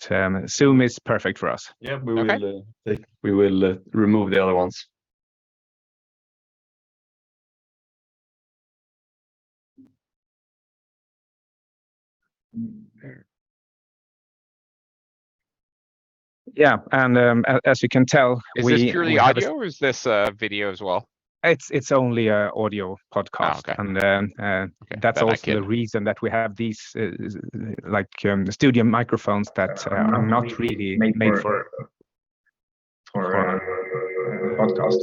but Zoom is perfect for us. Yeah, we will remove the other ones. Yeah, and as you can tell, is this purely audio or is this video as well? It's only a audio podcast, and that's also the reason that we have these studio microphones that are not really made for podcasts.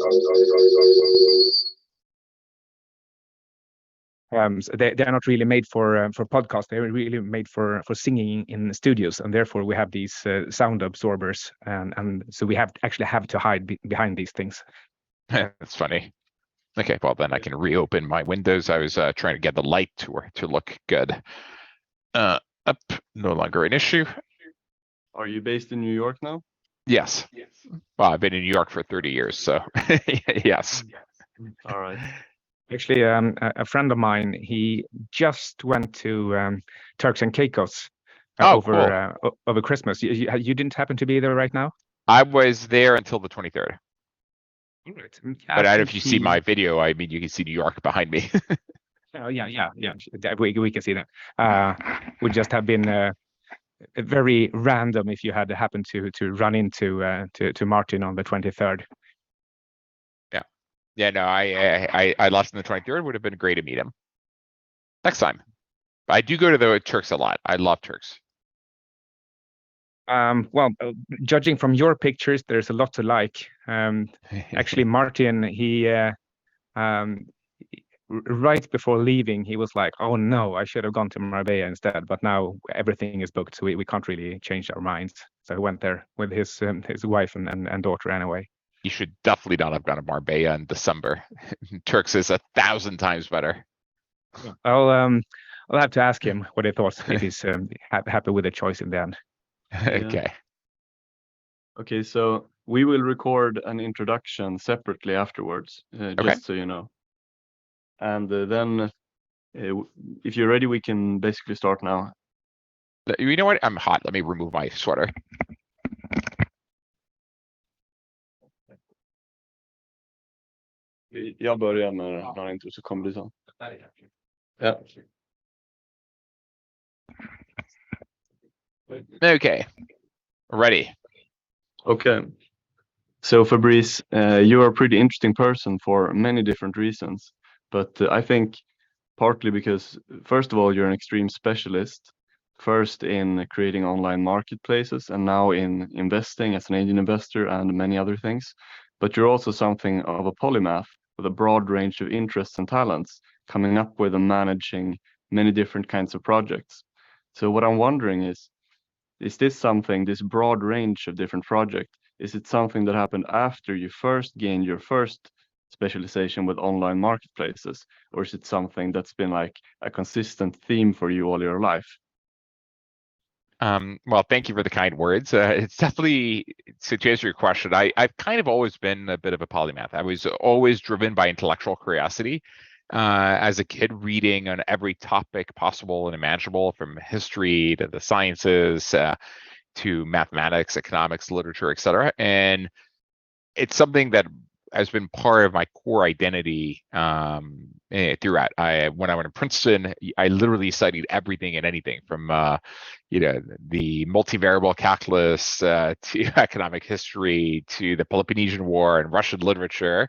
So they're not really made for podcasts. They're really made for singing in studios, and therefore we have these sound absorbers, and so we have to hide behind these things. That's funny. Okay, well then I can reopen my windows. I was trying to get the light to look good. Up, no longer an issue. Are you based in New York now? Yes. Well, I've been in New York for 30 years, so yes. All right. Actually, a friend of mine, he just went to Turks and Caicos over Christmas. You didn't happen to be there right now? I was there until the 23rd. Right. But I don't know if you see my video. I mean, you can see New York behind me. Oh yeah. We can see that. Would just have been very random if you had happened to run into to Martin on the 23rd. Yeah, no, I lost on the 23rd. Would have been great to meet him next time. But I do go to the Turks a lot. I love Turks. Well, judging from your pictures, there's a lot to like. Actually, Martin, he right before leaving, he was like, "Oh no, I should have gone to Marbella instead." But now everything is booked, so we can't really change our minds. So he went there with his wife and daughter anyway. You should definitely not have gone to Marbella in December. Turks is 1,000 times better. I'll have to ask him what he thought, if he's happy with the choice in the end. Okay, so we will record an introduction separately afterwards, just so you know. And then, if you're ready, we can basically start now. You know what? I'm hot. Let me remove my sweater. Jag börjar med den här intro så kommer det så. Ja. Okay. Ready. Okay. So Fabrice, you are a pretty interesting person for many different reasons, but I think partly because, first of all, you're an extreme specialist, first in creating online marketplaces and now in investing as an angel investor and many other things. But you're also something of a polymath with a broad range of interests and talents, coming up with and managing many different kinds of projects. So what I'm wondering is this something, this broad range of different projects, is it something that happened after you first gained your first specialization with online marketplaces, or is it something that's been like a consistent theme for you all your life? Well, thank you for the kind words. It's definitely, to answer your question, I've kind of always been a bit of a polymath. I was always driven by intellectual curiosity. As a kid, reading on every topic possible and imaginable, from history to the sciences to mathematics, economics, literature, etc. And it's something that has been part of my core identity throughout. When I went to Princeton, I literally studied everything and anything from the multivariable calculus to economic history to the Peloponnesian War and Russian literature.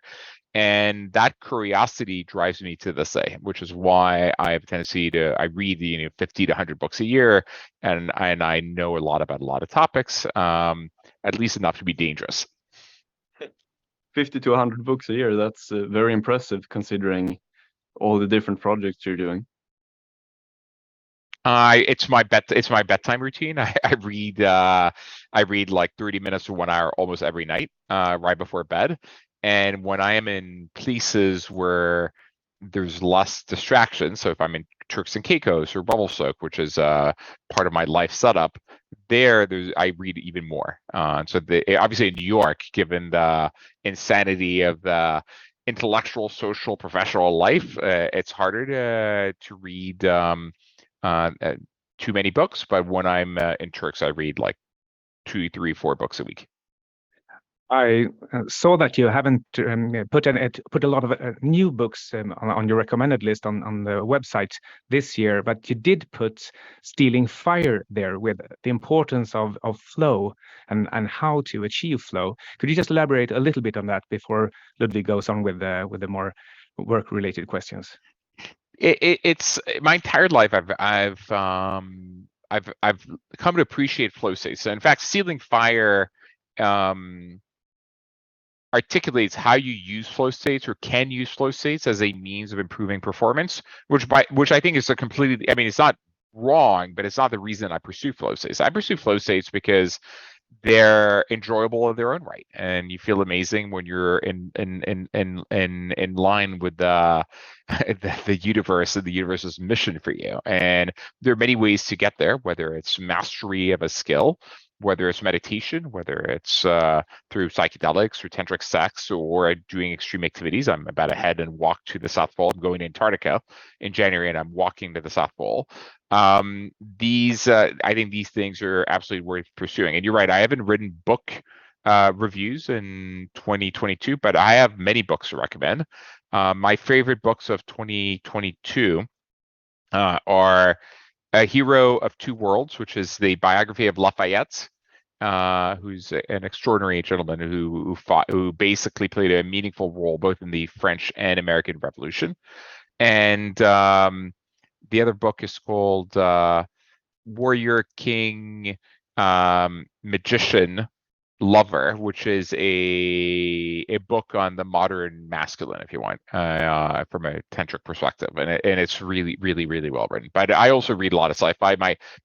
And that curiosity drives me to this day, which is why I have a tendency I read 50 to 100 books a year, and I know a lot about a lot of topics, at least enough to be dangerous. 50 to 100 books a year, that's very impressive considering all the different projects you're doing. It's my bedtime routine. I read like 30 minutes to 1 hour almost every night, right before bed. And when I am in places where there's less distraction, so if I'm in Turks and Caicos or Bubble Soak, which is part of my life setup, I read even more. So obviously in New York, given the insanity of the intellectual, social, professional life, it's harder to read too many books. But when I'm in Turks, I read like 2, 3, 4 books a week. I saw that you haven't put a lot of new books on your recommended list on the website this year, but you did put Stealing Fire there with the importance of flow and how to achieve flow. Could you just elaborate a little bit on that before Ludwig goes on with the more work-related questions? It's my entire life. I've come to appreciate flow states. So in fact, Stealing Fire articulates how you use flow states or can use flow states as a means of improving performance, which I think is a completely, I mean, it's not wrong, but it's not the reason I pursue flow states. I pursue flow states because they're enjoyable in their own right, and you feel amazing when you're in line with the universe and the universe's mission for you. And there are many ways to get there, whether it's mastery of a skill, whether it's meditation, whether it's through psychedelics or tantric sex or doing extreme activities. I'm about to head and walk to the South Pole. I'm going to Antarctica in January, and I'm walking to the South Pole. I think these things are absolutely worth pursuing. And you're right, I haven't written book reviews in 2022, but I have many books to recommend. My favorite books of 2022 are A Hero of Two Worlds, which is the biography of Lafayette, who's an extraordinary gentleman who basically played a meaningful role both in the French and American Revolution. And the other book is called Warrior King Magician Lover, which is a book on the modern masculine, if you want, from a tantric perspective, and it's really, really, really well written. But I also read a lot of sci-fi.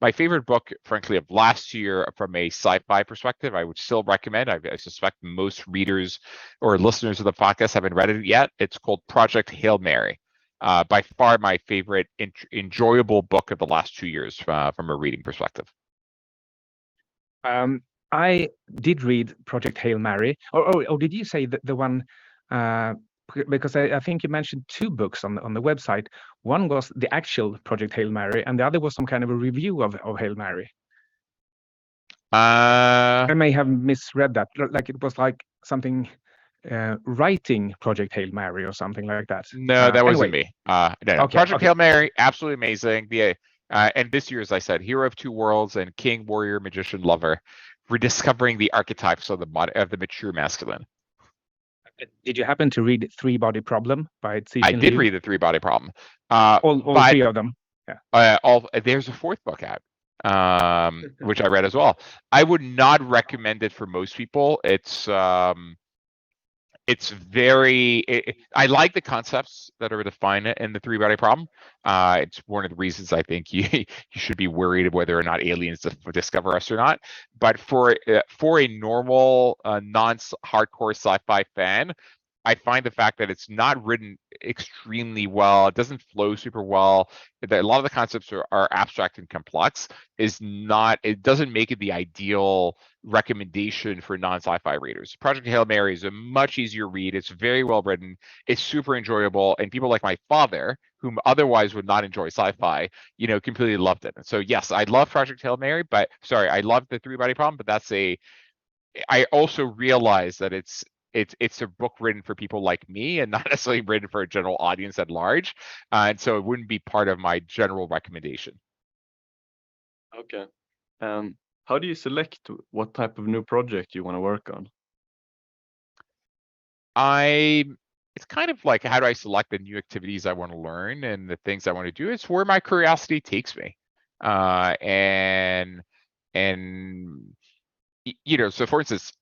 My favorite book, frankly, of last year from a sci-fi perspective, I would still recommend. I suspect most readers or listeners of the podcast haven't read it yet. It's called Project Hail Mary. By far my favorite enjoyable book of the last 2 years from a reading perspective. I did read Project Hail Mary. Or did you say the one? Because I think you mentioned two books on the website. One was the actual Project Hail Mary, and the other was some kind of a review of Hail Mary. I may have misread that. Like it was like something writing Project Hail Mary or something like that. No, that wasn't anyway. me. No. Okay, Project Hail Mary, absolutely amazing. And this year, as I said, Hero of Two Worlds and King, Warrior, Magician, Lover, rediscovering the archetypes of the mature masculine. Did you happen to read Three Body Problem by Cixin I did Liu? read the Three Body Problem. All three of them. Yeah. There's a fourth book out, which I read as well. I would not recommend it for most people. It's very. I like the concepts that are defined in the Three Body Problem. It's one of the reasons I think you should be worried whether or not aliens discover us or not. But for a normal non-hardcore sci-fi fan, I find the fact that it's not written extremely well, it doesn't flow super well, that a lot of the concepts are abstract and complex, it doesn't make it the ideal recommendation for non-sci-fi readers. Project Hail Mary is a much easier read. It's very well written. It's super enjoyable, and people like my father, whom otherwise would not enjoy sci-fi, completely loved it. And so yes, I love Project Hail Mary, I love the Three Body Problem, but I also realize that it's a book written for people like me and not necessarily written for a general audience at large. And so it wouldn't be part of my general recommendation. Okay. How do you select what type of new project you want to work on? It's kind of like, how do I select the new activities I want to learn and the things I want to do? It's where my curiosity takes me. So for instance,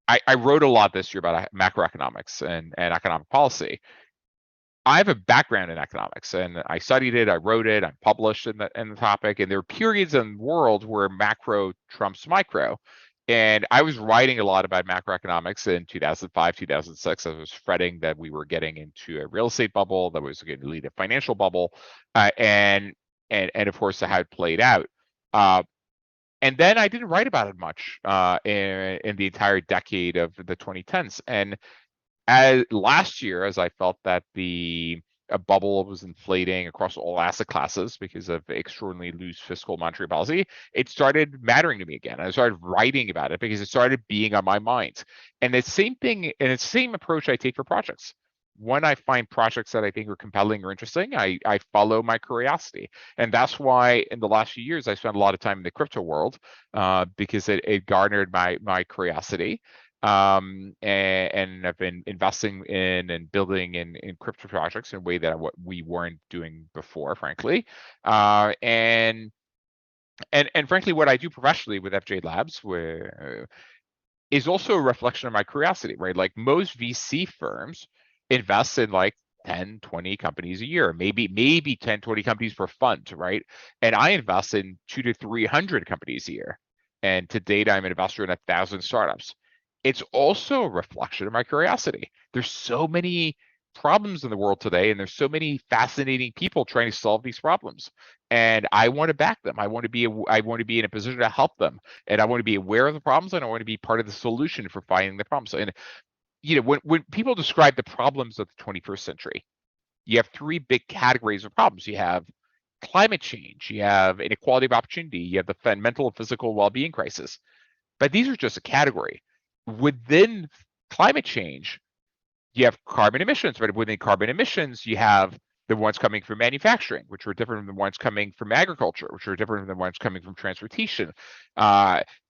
I wrote a lot this year about macroeconomics and economic policy. I have a background in economics, and I studied it, I wrote it, I published in the topic, and there are periods in the world where macro trumps micro. And I was writing a lot about macroeconomics in 2005, 2006. I was fretting that we were getting into a real estate bubble that was going to lead a financial bubble, and of course how it played out. And then I didn't write about it much in the entire decade of the 2010s. And last year, as I felt that the a bubble was inflating across all asset classes because of extraordinarily loose fiscal monetary policy, it started mattering to me again. I started writing about it because it started being on my mind. And the same thing, and it's the same approach I take for projects. When I find projects that I think are compelling or interesting, I follow my curiosity. And that's why in the last few years, I spent a lot of time in the crypto world because it garnered my curiosity. And I've been investing in and building in crypto projects in a way that what we weren't doing before, frankly. And frankly, what I do professionally with FJ Labs where, is also a reflection of my curiosity, right? Like most VC firms invest in like 10, 20 companies a year, maybe 10, 20 companies per fund, right? And I invest in 200 to 300 companies a year. And to date, I'm an investor in 1,000 startups. It's also a reflection of my curiosity. There's so many problems in the world today, and there's so many fascinating people trying to solve these problems. And I want to back them. I want to be in a position to help them, and I want to be aware of the problems, and I want to be part of the solution for finding the problems. And when people describe the problems of the 21st century, you have three big categories of problems. You have climate change, you have inequality of opportunity, you have the mental and physical well-being crisis. But these are just a category. Within climate change, you have carbon emissions, but within carbon emissions, you have the ones coming from manufacturing, which are different from the ones coming from agriculture, which are different from the ones coming from transportation.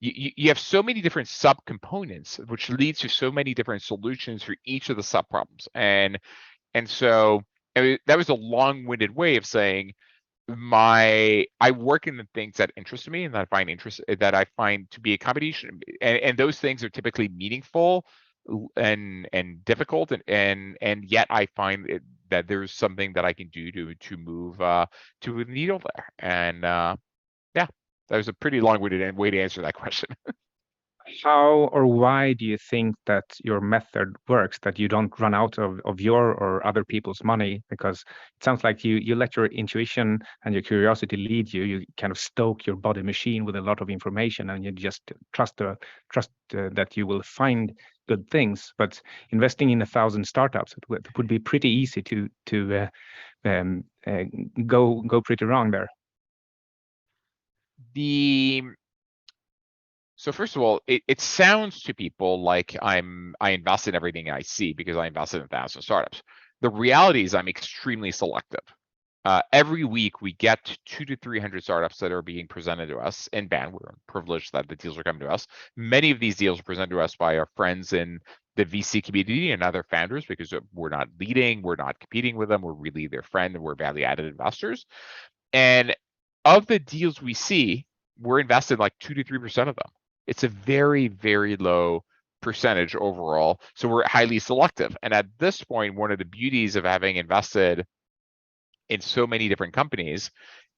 You have so many different subcomponents, which leads to so many different solutions for each of the subproblems. And so that was a long-winded way of saying I work in the things that interest me and that I find to be a combination, and those things are typically meaningful and difficult, and yet I find that there's something that I can do to move to the needle there. And yeah, that was a pretty long-winded way to answer that question. How or why do you think that your method works, that you don't run out of your or other people's money? Because it sounds like you let your intuition and your curiosity lead you. You kind of stoke your body machine with a lot of information, and you just trust that you will find good things. But investing in 1,000 startups, it would be pretty easy to go pretty wrong there. So first of all, it sounds to people like I invest in everything I see because I invested in 1,000 startups. The reality is I'm extremely selective. Every week we get 200 to 300 startups that are being presented to us in BAN. We're privileged that the deals are coming to us. Many of these deals are presented to us by our friends in the VC community and other founders because we're not leading, we're not competing with them, we're really their friend, and we're value-added investors. And of the deals we see, we're invested like 2 to 3% of them. It's a very, very low percentage overall. So we're highly selective. And at this point, one of the beauties of having invested in so many different companies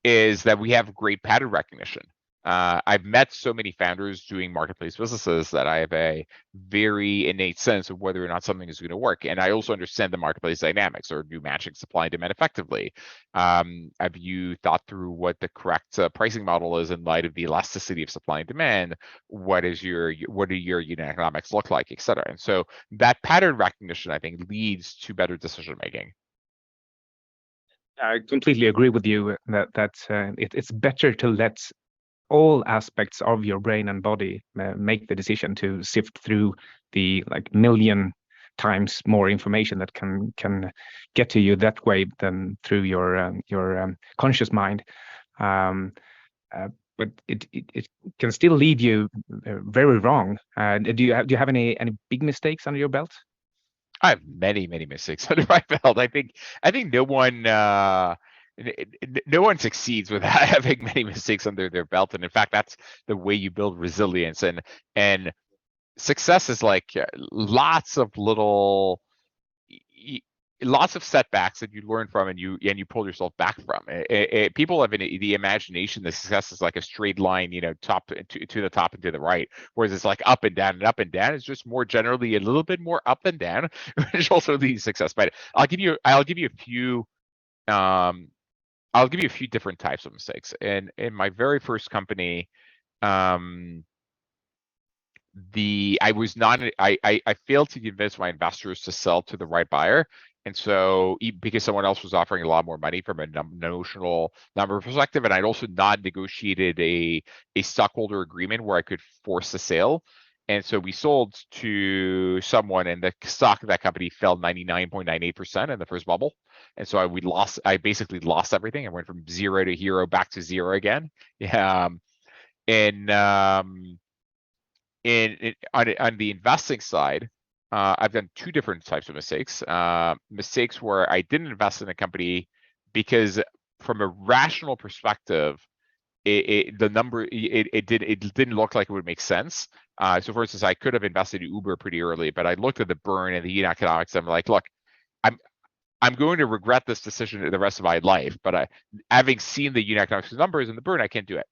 is that we have great pattern recognition. I've met so many founders doing marketplace businesses that I have a very innate sense of whether or not something is going to work. And I also understand the marketplace dynamics. Are you matching supply and demand effectively? Have you thought through what the correct pricing model is in light of the elasticity of supply and demand? What do your unit economics look like, et cetera? And so that pattern recognition, I think, leads to better decision making. I completely agree with you that it's better to let all aspects of your brain and body make the decision to sift through the like million times more information that can get to you that way than through your conscious mind. But it can still lead you very wrong. Do you have any big mistakes under your belt? I have many, many mistakes under my belt. I think no one succeeds without having many mistakes under their belt. And in fact, that's the way you build resilience. And success is like lots of setbacks that you learn from and you pull yourself back from. People have the imagination that success is like a straight line, top to the top and to the right, whereas it's like up and down and up and down. It's just more generally a little bit more up and down, which also leads to success. But I'll give you a few different types of mistakes. And in my very first company, I failed to convince my investors to sell to the right buyer, And so because someone else was offering a lot more money from a notional number perspective, and I'd also not negotiated a stockholder agreement where I could force a sale. And so we sold to someone, and the stock of that company fell 99.98% in the first bubble. And so I basically lost everything. I went from zero to hero back to zero again. And on the investing side, I've done two different types of mistakes. Mistakes where I didn't invest in a company because, from a rational perspective, it didn't look like it would make sense. So, for instance, I could have invested in Uber pretty early, but I looked at the burn and the unit economics. And I'm like, look, I'm going to regret this decision the rest of my life. But having seen the unit economics numbers and the burn, I can't do it.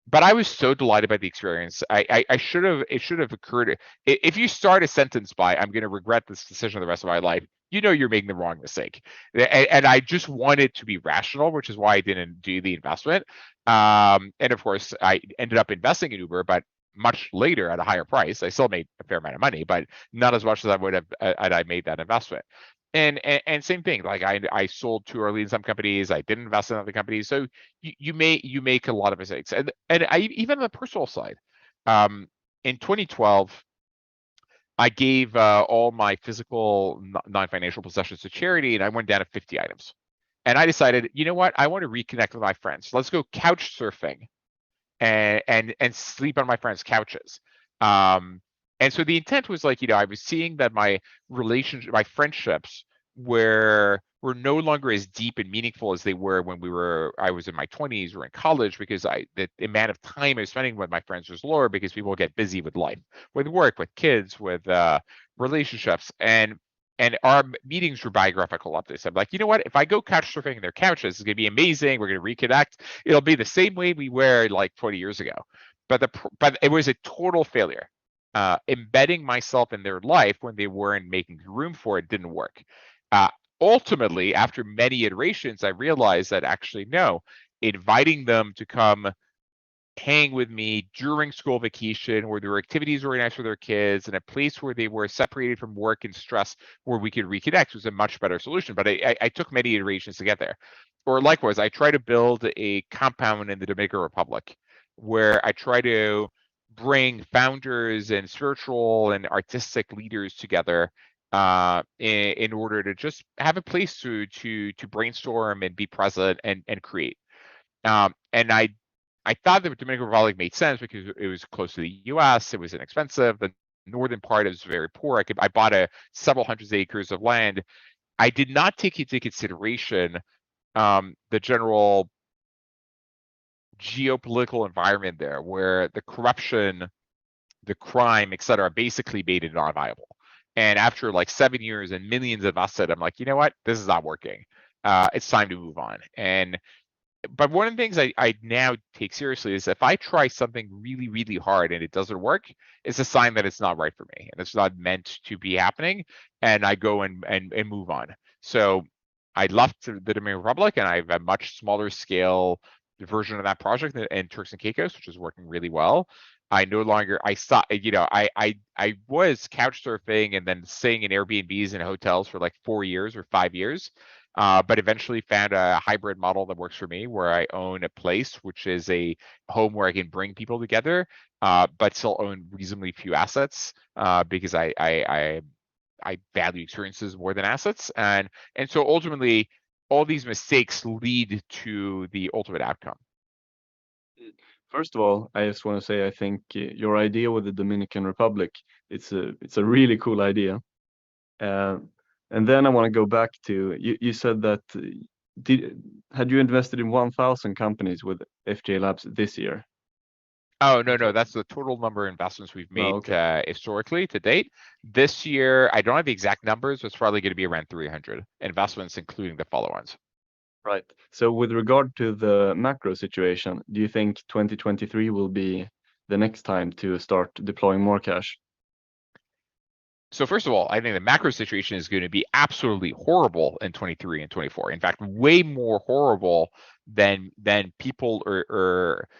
But I was so delighted by the experience. It should have occurred. If you start a sentence by "I'm going to regret this decision the rest of my life," you know you're making the wrong mistake. And I just wanted to be rational, which is why I didn't do the investment. And of course, I ended up investing in Uber, but much later at a higher price. I still made a fair amount of money, but not as much as I would have had I made that investment. And same thing, like I sold too early in some companies. I didn't invest in other companies. So you make a lot of mistakes. And I even on the personal side, in 2012, I gave all my physical non-financial possessions to charity, and I went down to 50 items. And I decided, you know what? I want to reconnect with my friends. Let's go couch surfing and sleep on my friends' couches. And so the intent was like, I was seeing that my friendships were no longer as deep and meaningful as they were when I was in my 20s or in college, because the amount of time I was spending with my friends was lower because people get busy with life, with work, with kids, with relationships. And our meetings were biographical updates. I'm like, you know what? If I go couch surfing in their couches, it's going to be amazing. We're going to reconnect. It'll be the same way we were like 20 years ago. But it was a total failure. Embedding myself in their life when they weren't making room for it didn't work. Ultimately, after many iterations, I realized that actually, no, inviting them to come hang with me during school vacation, where there were activities organized for their kids, and a place where they were separated from work and stress, where we could reconnect, was a much better solution. But I took many iterations to get there. Or likewise, I try to build a compound in the Dominican Republic where I try to bring founders and spiritual and artistic leaders together in order to just have a place to brainstorm and be present and create. And I thought the Dominican Republic made sense because it was close to the U.S. It was inexpensive. The northern part is very poor. I bought several hundred acres of land. I did not take into consideration the general geopolitical environment there, where the corruption, the crime, etc., basically made it not viable. And after like 7 years and millions invested, I'm like, you know what? This is not working. It's time to move on. But one of the things I now take seriously is if I try something really, really hard and it doesn't work, it's a sign that it's not right for me and it's not meant to be happening, and I go and move on. So I left the Dominican Republic, and I have a much smaller scale version of that project in Turks and Caicos, which is working really well. I no longer, I saw, I was couch surfing and then staying in Airbnbs and hotels for like 4 years or 5 years. But eventually found a hybrid model that works for me, where I own a place, which is a home where I can bring people together, but still own reasonably few assets, because I value experiences more than assets. And so ultimately, all these mistakes lead to the ultimate outcome. First of all, I just want to say I think your idea with the Dominican Republic, it's a really cool idea. And then I want to go back to you said that had you invested in 1,000 companies with FJ Labs this year? Oh, no, that's the total number of investments we've made historically to date. This year, I don't have the exact numbers, but it's probably going to be around 300 investments, including the follow-ons. Right. So with regard to the macro situation, do you think 2023 will be the next time to start deploying more cash? So first of all, I think the macro situation is going to be absolutely horrible in 23 and 24. In fact, way more horrible than people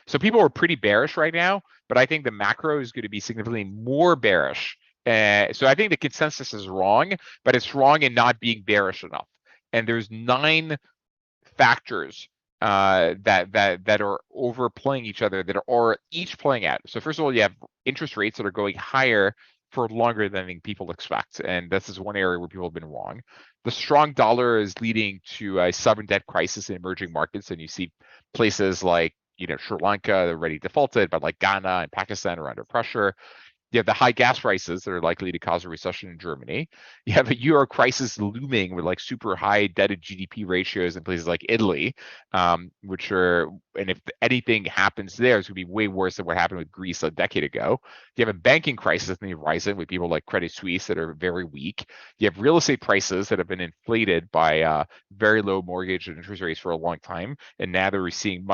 so people are pretty bearish right now, but I think the macro is going to be significantly more bearish So I think the consensus is wrong, but it's wrong in not being bearish enough. And there's 9 factors that are overplaying each other, that are each playing out. So first of all, you have interest rates that are going higher for longer than I think people expect, and this is one area where people have been wrong. The strong dollar is leading to a sovereign debt crisis in emerging markets, and you see places like Sri Lanka, they're already defaulted, but like Ghana and Pakistan are under pressure. You have the high gas prices that are likely to cause a recession in Germany. You have a euro crisis looming with like super high debt to GDP ratios in places like Italy, which are, and if anything happens there, it's going to be way worse than what happened with Greece a decade ago. You have a banking crisis in the horizon with people like Credit Suisse that are very weak. You have real estate prices that have been inflated by very low mortgage and interest rates for a long time, and now they're seeing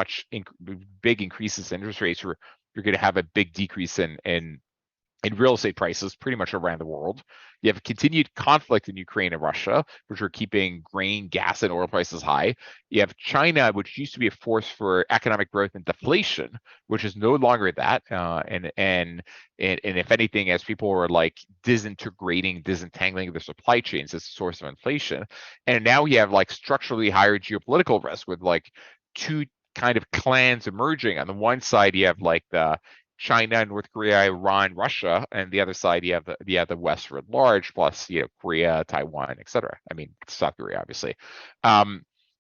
big increases in interest rates. Where you're going to have a big decrease in real estate prices pretty much around the world. You have a continued conflict in Ukraine and Russia, which are keeping grain, gas, and oil prices high. You have China, which used to be a force for economic growth and deflation, which is no longer that. And if anything, as people are like disentangling their supply chains as a source of inflation. And now you have like structurally higher geopolitical risk with like 2 kind of clans emerging. On the one side, you have like the China, North Korea, Iran, Russia, and the other side you have the West writ large, plus Korea, Taiwan, etc. I mean South Korea, obviously,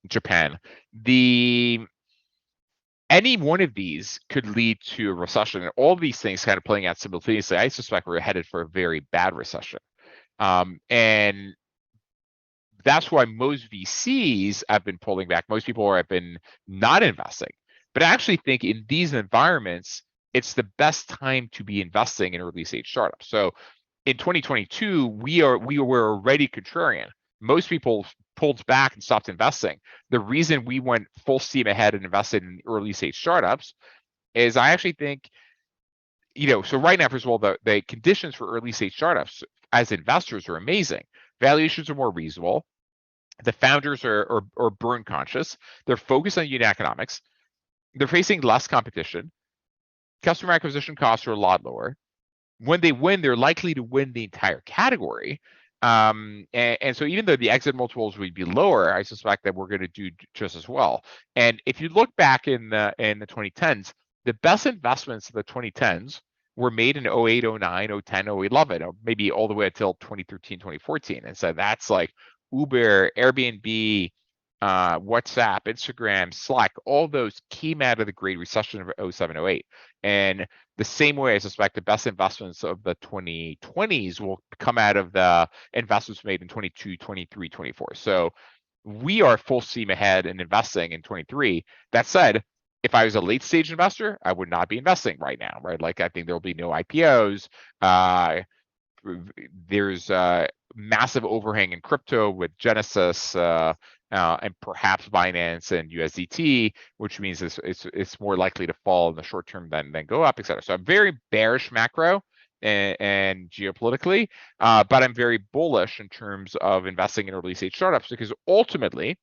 Japan. Any one of these could lead to a recession, and all these things kind of playing out simultaneously. I suspect we're headed for a very bad recession, and that's why most VCs have been pulling back. Most people have been not investing, but I actually think in these environments, it's the best time to be investing in early stage startups. So in 2022, we were already contrarian. Most people pulled back and stopped investing. The reason we went full steam ahead and invested in early stage startups is I actually think, so right now, first of all, the conditions for early stage startups as investors are amazing. Valuations are more reasonable. The founders are burn conscious. They're focused on unit economics. They're facing less competition. Customer acquisition costs are a lot lower. When they win, they're likely to win the entire category. And so even though the exit multiples would be lower, I suspect that we're going to do just as well. And if you look back in the 2010s, the best investments of the 2010s were made in 08, 09, 010, 011, or maybe all the way until 2013, 2014. And so that's like Uber, Airbnb, WhatsApp, Instagram, Slack, all those came out of the Great Recession of 07, 08. And the same way, I suspect the best investments of the 2020s will come out of the investments made in 22, 23, 24. So we are full steam ahead in investing in 23. That said, if I was a late stage investor, I would not be investing right now, right? Like I think there will be no IPOs. There's a massive overhang in crypto with Genesis and perhaps Binance and USDT, which means it's more likely to fall in the short term than go up, etc. So I'm very bearish macro and geopolitically, but I'm very bullish in terms of investing in early stage startups because ultimately,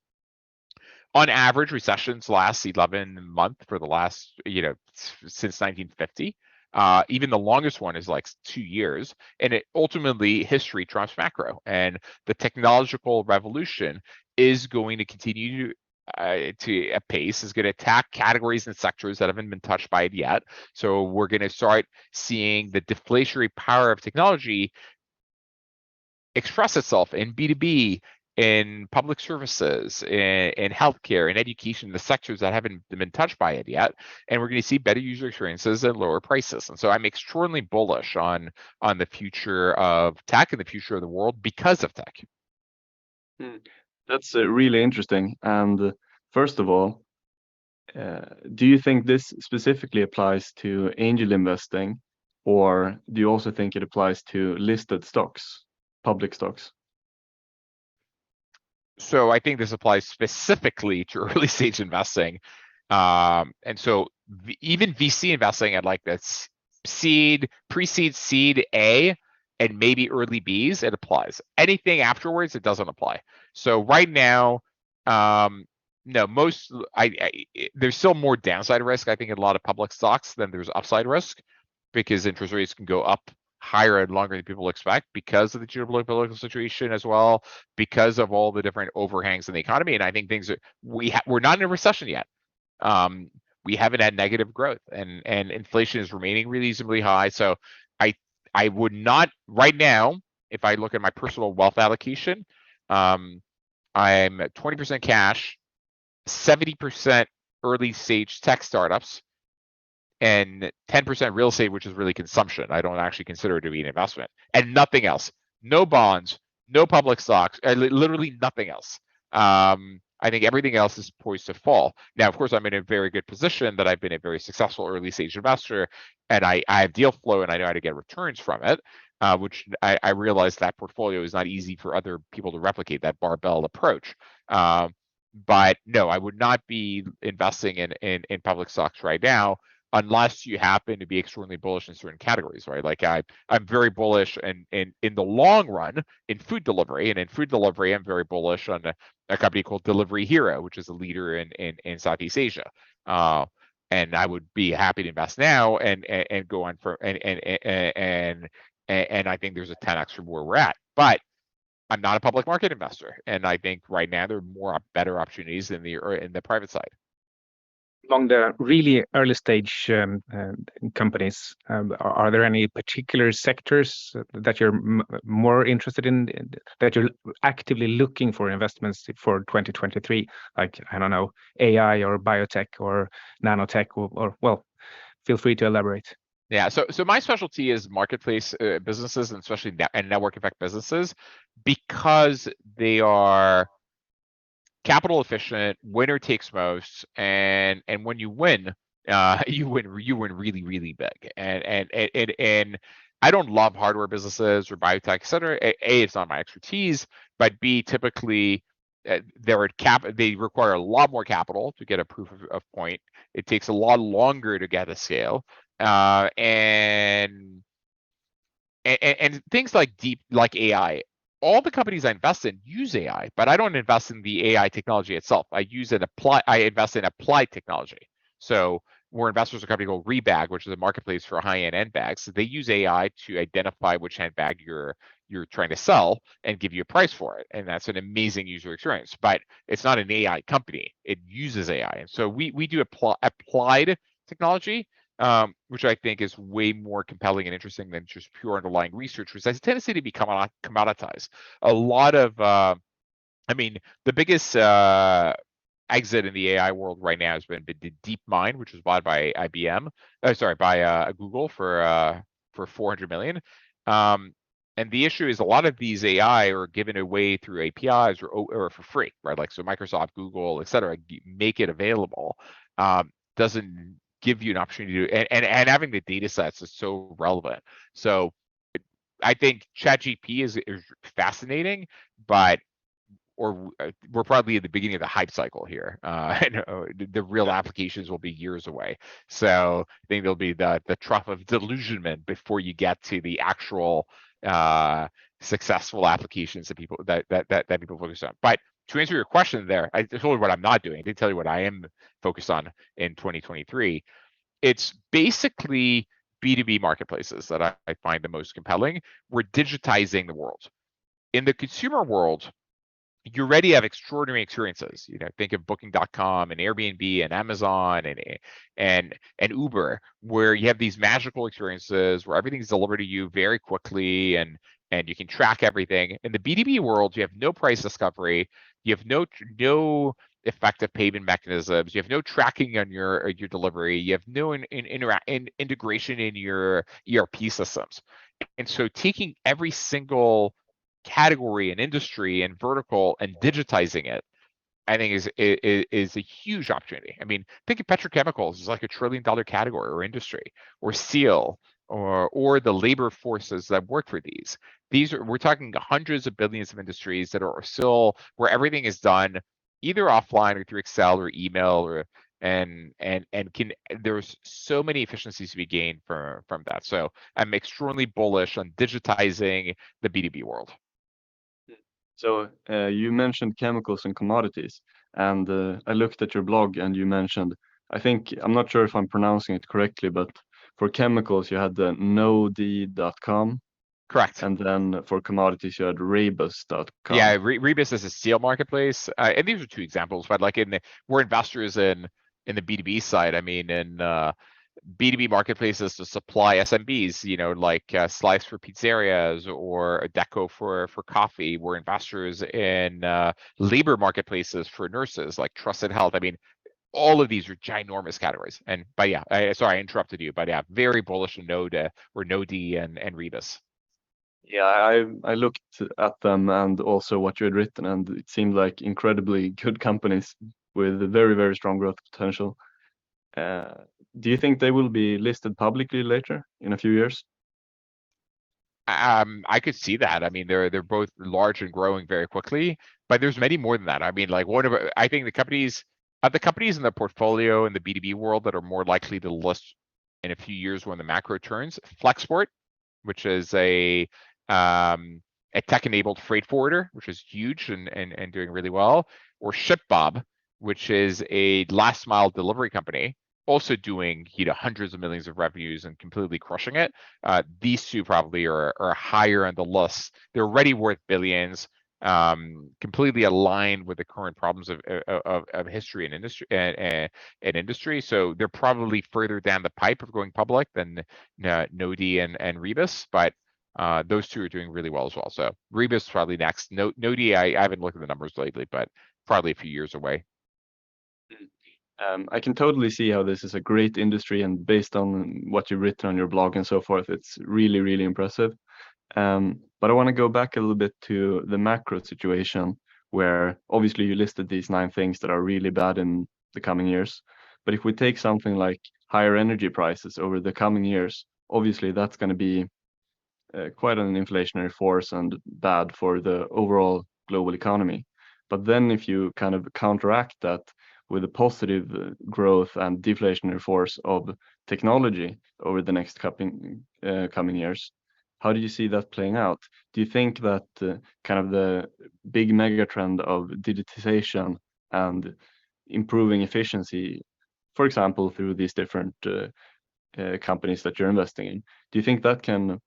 on average, recessions last 11 months for the last, since 1950. Even the longest one is like 2 years, and it ultimately history trumps macro, and the technological revolution is going to continue to a pace, is going to attack categories and sectors that haven't been touched by it yet. So we're going to start seeing the deflationary power of technology express itself in B2B, in public services, in healthcare, in education, the sectors that haven't been touched by it yet. And we're going to see better user experiences and lower prices. And so I'm extraordinarily bullish on the future of tech and the future of the world because of tech. That's really interesting. And first of all, do you think this specifically applies to angel investing, or do you also think it applies to listed stocks, public stocks? So I think this applies specifically to early stage investing. And so even VC investing at like this seed, pre-seed, seed A, and maybe early Bs, it applies. Anything afterwards, it doesn't apply. So right now, no, there's still more downside risk, I think, in a lot of public stocks than there's upside risk because interest rates can go up higher and longer than people expect because of the geopolitical situation as well, because of all the different overhangs in the economy. And I think we're not in a recession yet. We haven't had negative growth, and inflation is remaining reasonably high. So I would not right now, if I look at my personal wealth allocation, I'm 20% cash, 70% early stage tech startups, and 10% real estate, which is really consumption. I don't actually consider it to be an investment, and nothing else. No bonds, no public stocks, literally nothing else. I think everything else is poised to fall. Now, of course, I'm in a very good position that I've been a very successful early stage investor, and I have deal flow and I know how to get returns from it, which I realize that portfolio is not easy for other people to replicate, that barbell approach. But no, I would not be investing in public stocks right now, unless you happen to be extremely bullish in certain categories, right? Like I'm very bullish in the long run in food delivery, and in food delivery, I'm very bullish on a company called Delivery Hero, which is a leader in Southeast Asia. And I would be happy to invest now and go on for and I think there's a 10x from where we're at, but I'm not a public market investor, and I think right now there are better opportunities in the private side. Among the really early stage companies, are there any particular sectors that you're more interested in, that you're actively looking for investments for 2023? Like, I don't know, AI or biotech or nanotech, or well, feel free to elaborate. Yeah, so my specialty is marketplace businesses, and especially and network effect businesses, because they are capital efficient, winner takes most, and when you win, you win really, really big. And I don't love hardware businesses or biotech, et cetera. A, it's not my expertise, but B, typically they require a lot more capital to get a proof of point. It takes a lot longer to get a scale, and things like AI. All the companies I invest in use AI, but I don't invest in the AI technology itself. I invest in applied technology. So we're investors in a company called Rebag, which is a marketplace for high-end end bags. So they use AI to identify which handbag you're trying to sell and give you a price for it. And that's an amazing user experience. But it's not an AI company. It uses AI. And so we do applied technology, which I think is way more compelling and interesting than just pure underlying research, which has a tendency to be commoditized. A lot of, the biggest exit in the AI world right now has been the DeepMind, which was bought by Google for 400 million. And the issue is a lot of these AI are given away through APIs or for free, right? Like, so Microsoft, Google, et cetera, make it available. Doesn't give you an opportunity to, and having the data sets is so relevant. So I think ChatGPT is fascinating, but we're probably at the beginning of the hype cycle here. And the real applications will be years away. So I think there'll be the trough of delusionment before you get to the actual successful applications that people focus on. But to answer your question there, I told you what I'm not doing. I did tell you what I am focused on in 2023. It's basically B2B marketplaces that I find the most compelling. We're digitizing the world. In the consumer world, you already have extraordinary experiences. Think of Booking.com and Airbnb and Amazon and Uber, where you have these magical experiences where everything's delivered to you very quickly and you can track everything. In the B2B world, you have no price discovery, you have no effective payment mechanisms, you have no tracking on your delivery, you have no integration in your ERP systems. And so taking every single category and industry and vertical and digitizing it, I think is a huge opportunity. I mean, think of petrochemicals as like $1 trillion category or industry, or steel, or the labor forces that work for these. We're talking hundreds of billions of industries that are still where everything is done either offline or through Excel or email there's so many efficiencies to be gained from that. So I'm extremely bullish on digitizing the B2B world. So you mentioned chemicals and commodities, and I looked at your blog and you mentioned, I'm not sure if I'm pronouncing it correctly, but for chemicals, you had the nod.com, Correct. and then for commodities, you had rebus.com. Yeah, Rebus is a steel marketplace, and these are two examples. But like we're investors in the B2B side. I mean, in B2B marketplaces to supply SMBs, like Slice for pizzerias or Deco for coffee. We're investors in labor marketplaces for nurses, like Trusted Health. I mean, all of these are ginormous categories. But yeah, sorry, I interrupted you. But yeah, very bullish on Node or Node and Rebus. Yeah, I looked at them and also what you had written, and it seemed like incredibly good companies with very, very strong growth potential. Do you think they will be listed publicly later in a few years? I could see that. I mean, they're both large and growing very quickly, but there's many more than that. I mean, like I think the companies in the portfolio in the B2B world that are more likely to list in a few years when the macro turns, Flexport, which is a tech-enabled freight forwarder, which is huge and doing really well, or ShipBob, which is a last mile delivery company, also doing hundreds of millions of revenues and completely crushing it. These two probably are higher on the list. They're already worth billions, completely aligned with the current problems of history and industry. So they're probably further down the pipe of going public than Nodi and Rebus, but those two are doing really well as well. So Rebus probably next. Nodi, I haven't looked at the numbers lately, but probably a few years away. I can totally see how this is a great industry, and based on what you've written on your blog and so forth, it's really, really impressive. But I want to go back a little bit to the macro situation, where obviously you listed these 9 things that are really bad in the coming years. But if we take something like higher energy prices over the coming years, obviously that's going to be quite an inflationary force and bad for the overall global economy. But then if you kind of counteract that with a positive growth and deflationary force of technology over the next coming years, how do you see that playing out? Do you think that kind of the big mega trend of digitization and improving efficiency, for example, through these different companies that you're investing in, do you think that can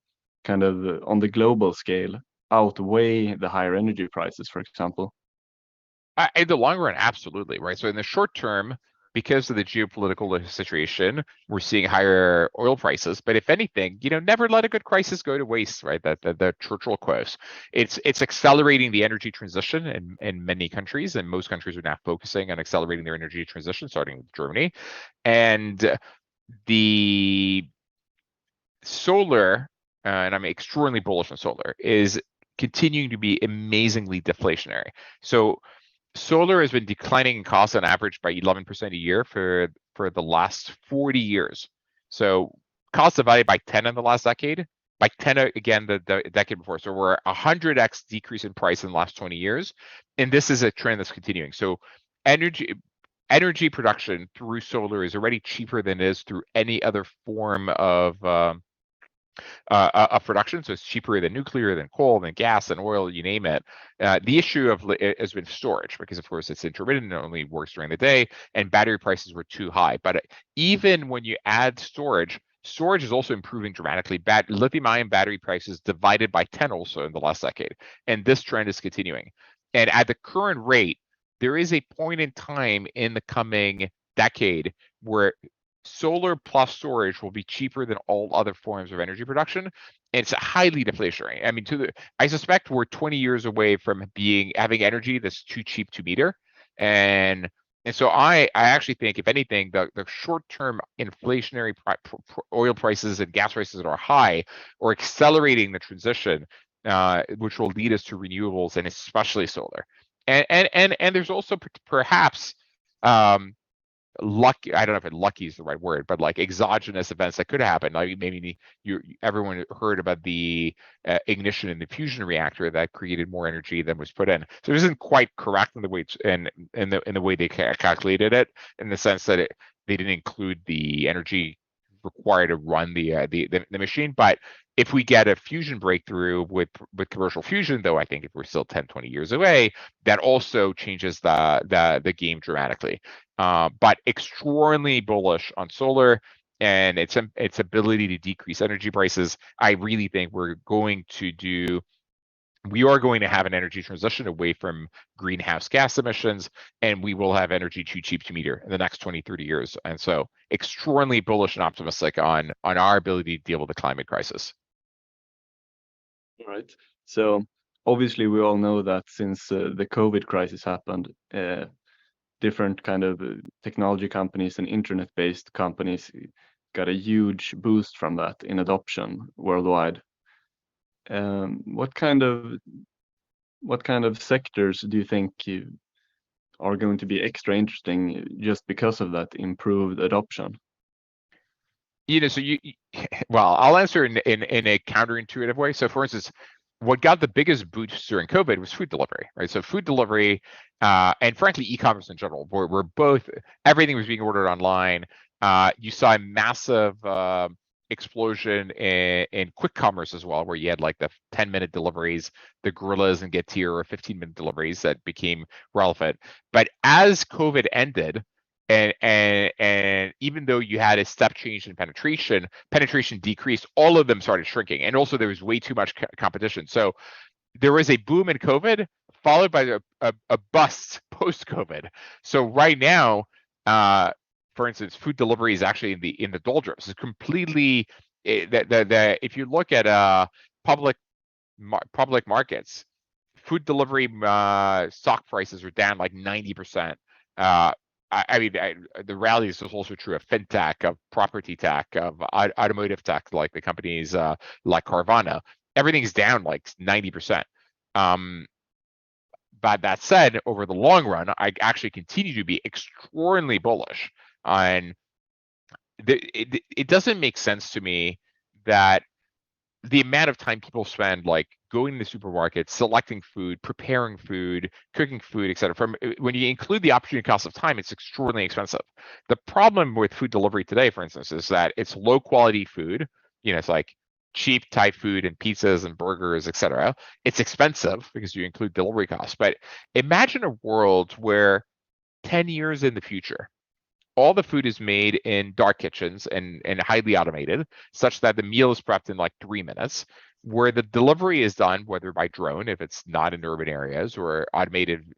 kind of on the global scale outweigh the higher energy prices, for example? In the long run, absolutely, right? So in the short term, because of the geopolitical situation, we're seeing higher oil prices. But if anything, never let a good crisis go to waste, right? That the Churchill quote. It's accelerating the energy transition in many countries, and most countries are now focusing on accelerating their energy transition, starting with Germany. And the solar, and I'm extremely bullish on solar, is continuing to be amazingly deflationary. So solar has been declining in cost on average by 11% a year for the last 40 years. So cost divided by 10 in the last decade, by 10 again the decade before. So we're 100x decrease in price in the last 20 years. And this is a trend that's continuing. So energy production through solar is already cheaper than it is through any other form of production. So it's cheaper than nuclear, than coal, than gas, than oil, you name it. The issue has been storage, because of course it's intermittent, it only works during the day, and battery prices were too high. But even when you add storage is also improving dramatically. Lithium-ion battery prices divided by 10 also in the last decade, and this trend is continuing. And at the current rate, there is a point in time in the coming decade where solar plus storage will be cheaper than all other forms of energy production. And it's highly deflationary. I mean, I suspect we're 20 years away from having energy that's too cheap to meter. And so I actually think, if anything, the short-term inflationary oil prices and gas prices that are high are accelerating the transition, which will lead us to renewables and especially solar. And there's also perhaps lucky, I don't know if lucky is the right word, but like exogenous events that could happen. Like maybe everyone heard about the ignition in the fusion reactor that created more energy than was put in. So it isn't quite correct in the way in the way they calculated it, in the sense that they didn't include the energy required to run the machine. But if we get a fusion breakthrough with commercial fusion, though I think if we're still 10-20 years away, that also changes the game dramatically. But extremely bullish on solar. and its ability to decrease energy prices, I really think we are going to have an energy transition away from greenhouse gas emissions, and we will have energy too cheap to meter in the next 20, 30 years. And so extremely bullish and optimistic on our ability to deal with the climate crisis. All right. So obviously we all know that since the COVID crisis happened, different kind of technology companies and internet-based companies got a huge boost from that in adoption worldwide. What kind of sectors do you think are going to be extra interesting just because of that improved adoption? So well, I'll answer in a counterintuitive way. So for instance, what got the biggest boost during COVID was food delivery, right? So food delivery, and frankly, e-commerce in general, were both, everything was being ordered online. You saw a massive explosion in quick commerce as well, where you had like the 10-minute deliveries, the Gorillas and Getir, or 15-minute deliveries that became relevant. But as COVID ended, and even though you had a step change in penetration decreased, all of them started shrinking. And also there was way too much competition. So there was a boom in COVID followed by a bust post-COVID. So right now, for instance, food delivery is actually in the doldrums. It's completely, if you look at public markets, food delivery stock prices are down like 90%. I mean, the rally is also true of fintech, of property tech, of automotive tech, like the companies like Carvana. Everything's down like 90%. But that said, over the long run, I actually continue to be extraordinarily bullish on. It doesn't make sense to me that the amount of time people spend like going to the supermarket, selecting food, preparing food, cooking food, etc. From when you include the opportunity cost of time, it's extraordinarily expensive. The problem with food delivery today, for instance, is that it's low quality food. It's like cheap Thai food and pizzas and burgers, etc. It's expensive because you include delivery costs. But imagine a world where 10 years in the future, all the food is made in dark kitchens and highly automated, such that the meal is prepped in like 3 minutes, where the delivery is done, whether by drone, if it's not in urban areas, or automated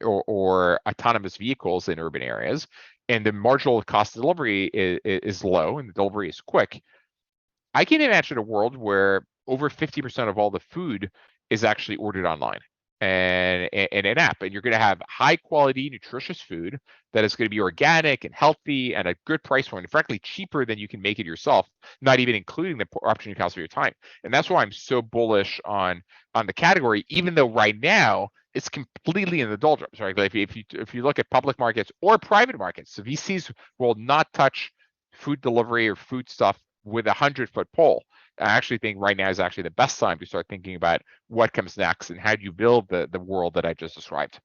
or autonomous vehicles in urban areas, and the marginal cost of delivery is low and the delivery is quick. I can imagine a world where over 50% of all the food is actually ordered online and an app, and you're going to have high quality, nutritious food that is going to be organic and healthy and a good price point, and frankly cheaper than you can make it yourself, not even including the opportunity cost of your time. And that's why I'm so bullish on the category, even though right now it's completely in the doldrums, right? Like if you look at public markets or private markets, so VCs will not touch food delivery or food stuff with a 100-foot pole. I actually think right now is actually the best time to start thinking about what comes next and how do you build the world that I just described.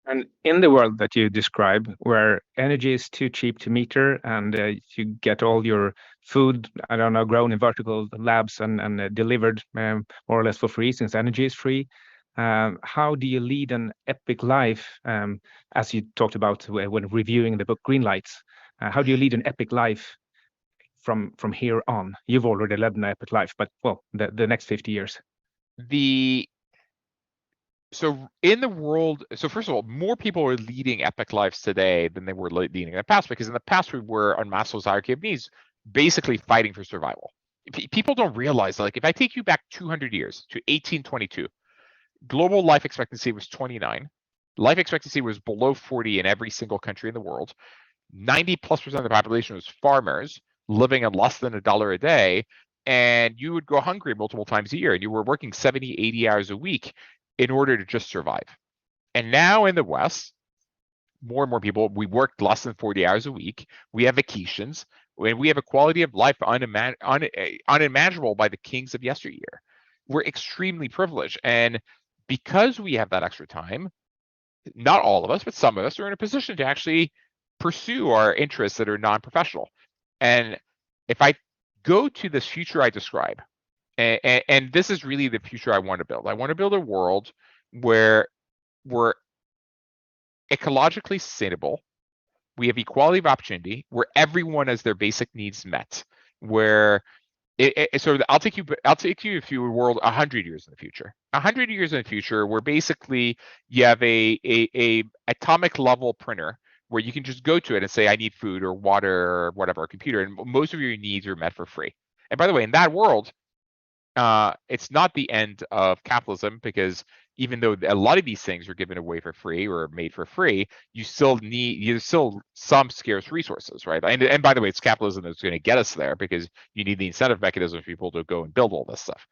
And in the world that you describe, where energy is too cheap to meter and you get all your food, I don't know, grown in vertical labs and delivered more or less for free, since energy is free, how do you lead an epic life, as you talked about when reviewing the book Green Lights? How do you lead an epic life from here on? You've already led an epic life, but well, the next 50 years. So in the world, so first of all, more people are leading epic lives today than they were leading in the past, because in the past we were on Maslow's hierarchy of needs, basically fighting for survival. People don't realize, like, if I take you back 200 years to 1822, global life expectancy was 29. Life expectancy was below 40 in every single country in the world. 90+% of the population was farmers living on less than $1 a day, and you would go hungry multiple times a year, and you were working 70, 80 hours a week in order to just survive. And now in the West, more and more people, we work less than 40 hours a week. We have vacations, and we have a quality of life unimaginable by the kings of yesteryear. We're extremely privileged. And because we have that extra time, not all of us, but some of us are in a position to actually pursue our interests that are non-professional. And if I go to this future I describe, and this is really the future I want to build. I want to build a world where we're ecologically sustainable, we have equality of opportunity, where everyone has their basic needs met, where so I'll take you if you world 100 years in the future. 100 years in the future, where basically you have a atomic level printer where you can just go to it and say, I need food or water or whatever, a computer, and most of your needs are met for free. And by the way, in that world, it's not the end of capitalism, because even though a lot of these things are given away for free or made for free, there's still some scarce resources, right? And by the way, it's capitalism that's going to get us there, because you need the incentive mechanism for people to go and build all this stuff.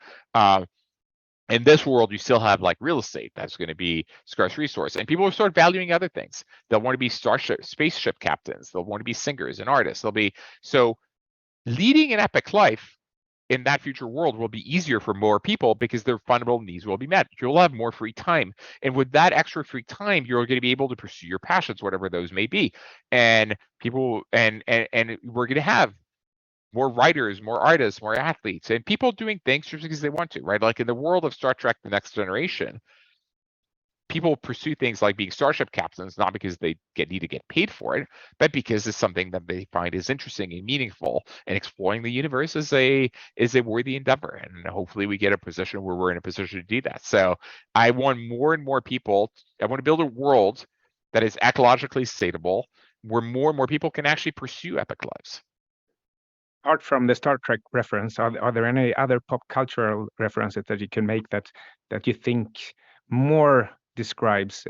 In this world, you still have like real estate that's going to be scarce resource, and people will start valuing other things. They'll want to be spaceship captains. They'll want to be singers and artists. So leading an epic life in that future world will be easier for more people, because their fundamental needs will be met. You'll have more free time. And with that extra free time, you're going to be able to pursue your passions, whatever those may be. And people, and we're going to have more writers, more artists, more athletes, and people doing things just because they want to, right? Like in the world of Star Trek: The Next Generation, people pursue things like being starship captains, not because they need to get paid for it, but because it's something that they find is interesting and meaningful, and exploring the universe is a worthy endeavor. And hopefully we get a position where we're in a position to do that. So I want more and more people. I want to build a world that is ecologically sustainable, where more and more people can actually pursue epic lives. Apart from the Star Trek reference, are there any other pop cultural references that you can make that you think more describes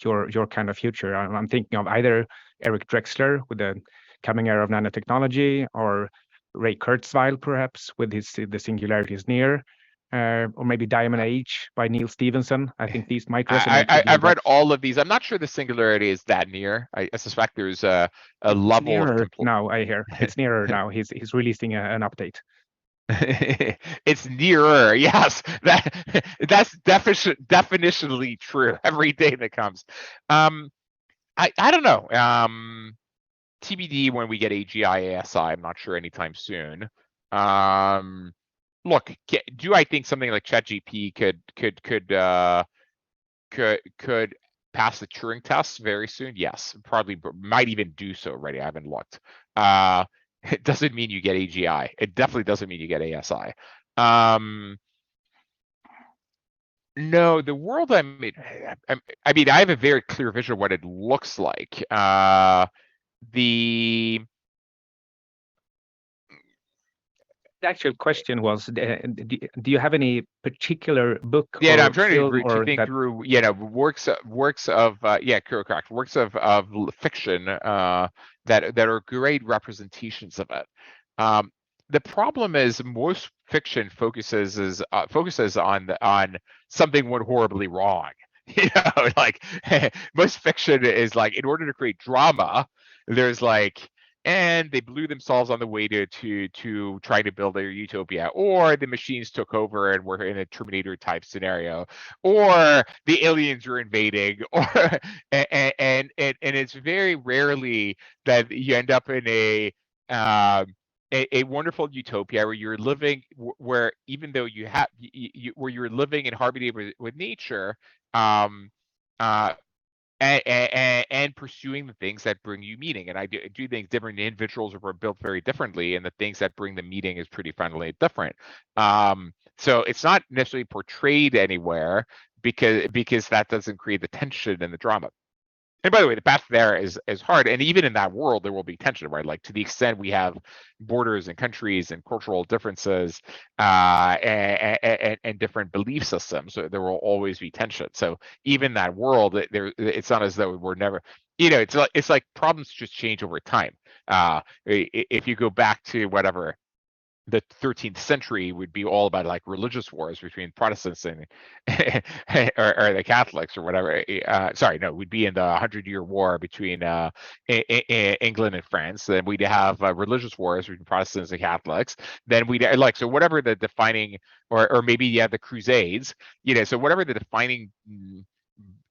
your kind of future? I'm thinking of either Eric Drexler with the coming era of nanotechnology, or Ray Kurzweil perhaps with his The Singularity Is Nearer, or maybe Diamond Age by Neil Stevenson. I think these might resonate. I've read all of these. I'm not sure the Singularity is that near. I suspect there's a level nearer of now. I hear it's nearer now. He's releasing an update. It's nearer. Yes, that's definitionally true. Every day that comes. I don't know. TBD when we get AGI ASI. I'm not sure anytime soon. Look, do I think something like ChatGPT could pass the Turing test very soon? Yes, probably might even do so already. I haven't looked. It doesn't mean you get AGI. It definitely doesn't mean you get ASI. No, the world I mean, I have a very clear vision of what it looks like. The actual question was, do you have any particular book? Yeah, no, or I'm trying film to think that... through, works of correct, works of fiction that are great representations of it. The problem is most fiction focuses on something went horribly wrong. Like most fiction is like, in order to create drama, there's like, and they blew themselves on the way to try to build their utopia, or the machines took over and we're in a Terminator type scenario, or the aliens are invading, or and it's very rarely that you end up in a wonderful utopia where you're living, where even though where you're living in harmony with nature, and pursuing the things that bring you meaning. And I do think different individuals are built very differently, and the things that bring the meaning is pretty fundamentally different. So it's not necessarily portrayed anywhere, because that doesn't create the tension and the drama. And by the way, the path there is hard. And even in that world, there will be tension, right? Like, to the extent we have borders and countries and cultural differences, and different belief systems, so there will always be tension. So even that world, it's not as though we're never, it's like problems just change over time. If you go back to whatever, the 13th century would be all about like religious wars between Protestants and or the Catholics or whatever. Sorry, no, we'd be in the 100-year war between England and France. Then we'd have religious wars between Protestants and Catholics. Then we'd like, so whatever the defining, or maybe you have the Crusades. So whatever the defining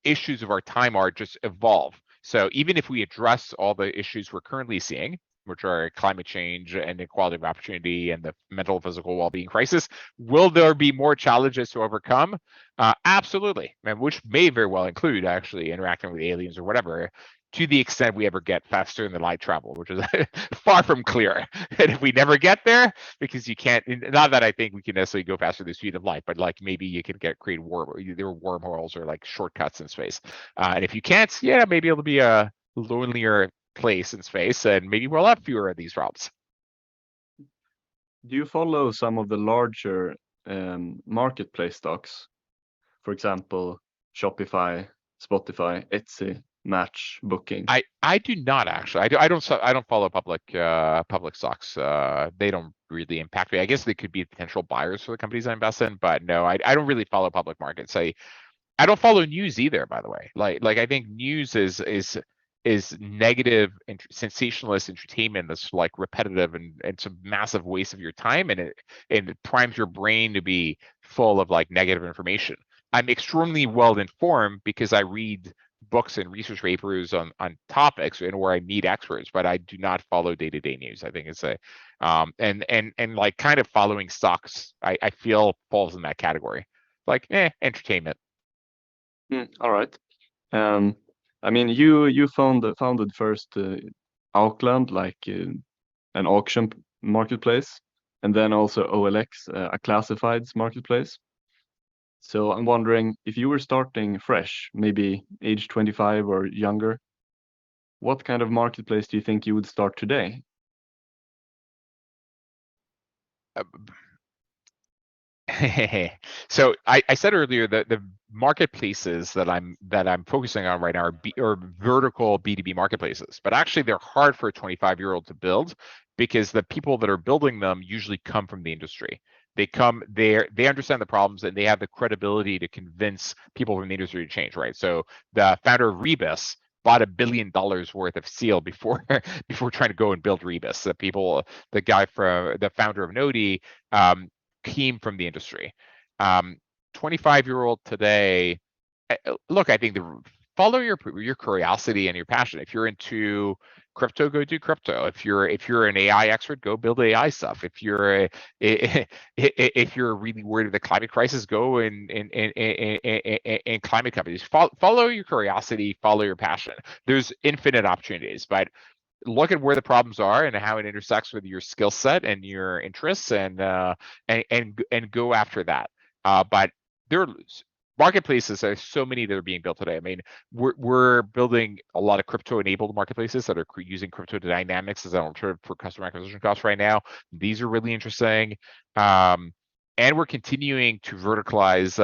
issues of our time are, just evolve. So even if we address all the issues we're currently seeing, which are climate change and equality of opportunity and the mental and physical well-being crisis, will there be more challenges to overcome? Absolutely, and which may very well include actually interacting with aliens or whatever. to the extent we ever get faster than light travel, which is far from clear. And if we never get there, because you can't, not that I think we can necessarily go faster than the speed of light, but like maybe you can create wormholes or like shortcuts in space. And if you can't, yeah, maybe it'll be a lonelier place in space, and maybe we'll have fewer of these problems. Do you follow some of the larger marketplace stocks? For example, Shopify, Spotify, Etsy, Match, Booking. I do not actually. I don't follow public stocks. They don't really impact me. I guess they could be potential buyers for the companies I invest in, but no, I don't really follow public markets. I don't follow news either, by the way. Like I think news is negative and sensationalist entertainment that's like repetitive and it's a massive waste of your time, and it primes your brain to be full of like negative information. I'm extremely well informed because I read books and research papers on topics and where I meet experts, but I do not follow day-to-day news. I think it's a and like kind of following stocks, I feel falls in that category. Like entertainment. All right. I mean, you founded first Auckland, like an auction marketplace, and then also OLX, a classifieds marketplace. So I'm wondering if you were starting fresh, maybe age 25 or younger, what kind of marketplace do you think you would start today? So I said earlier that the marketplaces that I'm focusing on right now are vertical B2B marketplaces, but actually they're hard for a 25-year-old to build because the people that are building them usually come from the industry. They understand the problems and they have the credibility to convince people from the industry to change, right? So the founder of Rebus bought $1 billion worth of seal before trying to go and build Rebus. The guy from the founder of Nodi came from the industry. 25-year-old today, look, I think follow your curiosity and your passion. If you're into crypto, go do crypto. If you're an AI expert, go build AI stuff. If you're really worried about the climate crisis, go in climate companies. Follow your curiosity, follow your passion. There's infinite opportunities, but look at where the problems are and how it intersects with your skill set and your interests, and go after that. But there are marketplaces. There's so many that are being built today. I mean, we're building a lot of crypto-enabled marketplaces that are using crypto dynamics as an alternative for customer acquisition costs right now. These are really interesting, and we're continuing to verticalize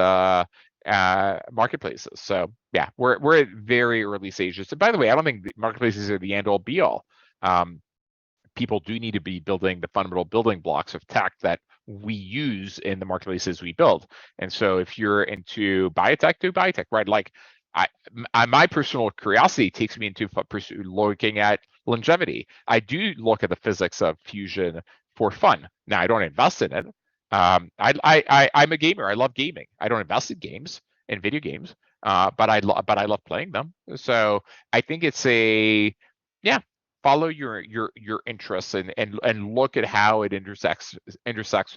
marketplaces. So yeah, we're at very early stages. And by the way, I don't think marketplaces are the end-all be-all. People do need to be building the fundamental building blocks of tech that we use in the marketplaces we build. And so if you're into biotech, do biotech, right? Like my personal curiosity takes me into looking at longevity. I do look at the physics of fusion for fun. Now I don't invest in it. I'm a gamer. I love gaming. I don't invest in games and video games, but I love playing them. So I think it's follow your interests and look at how it intersects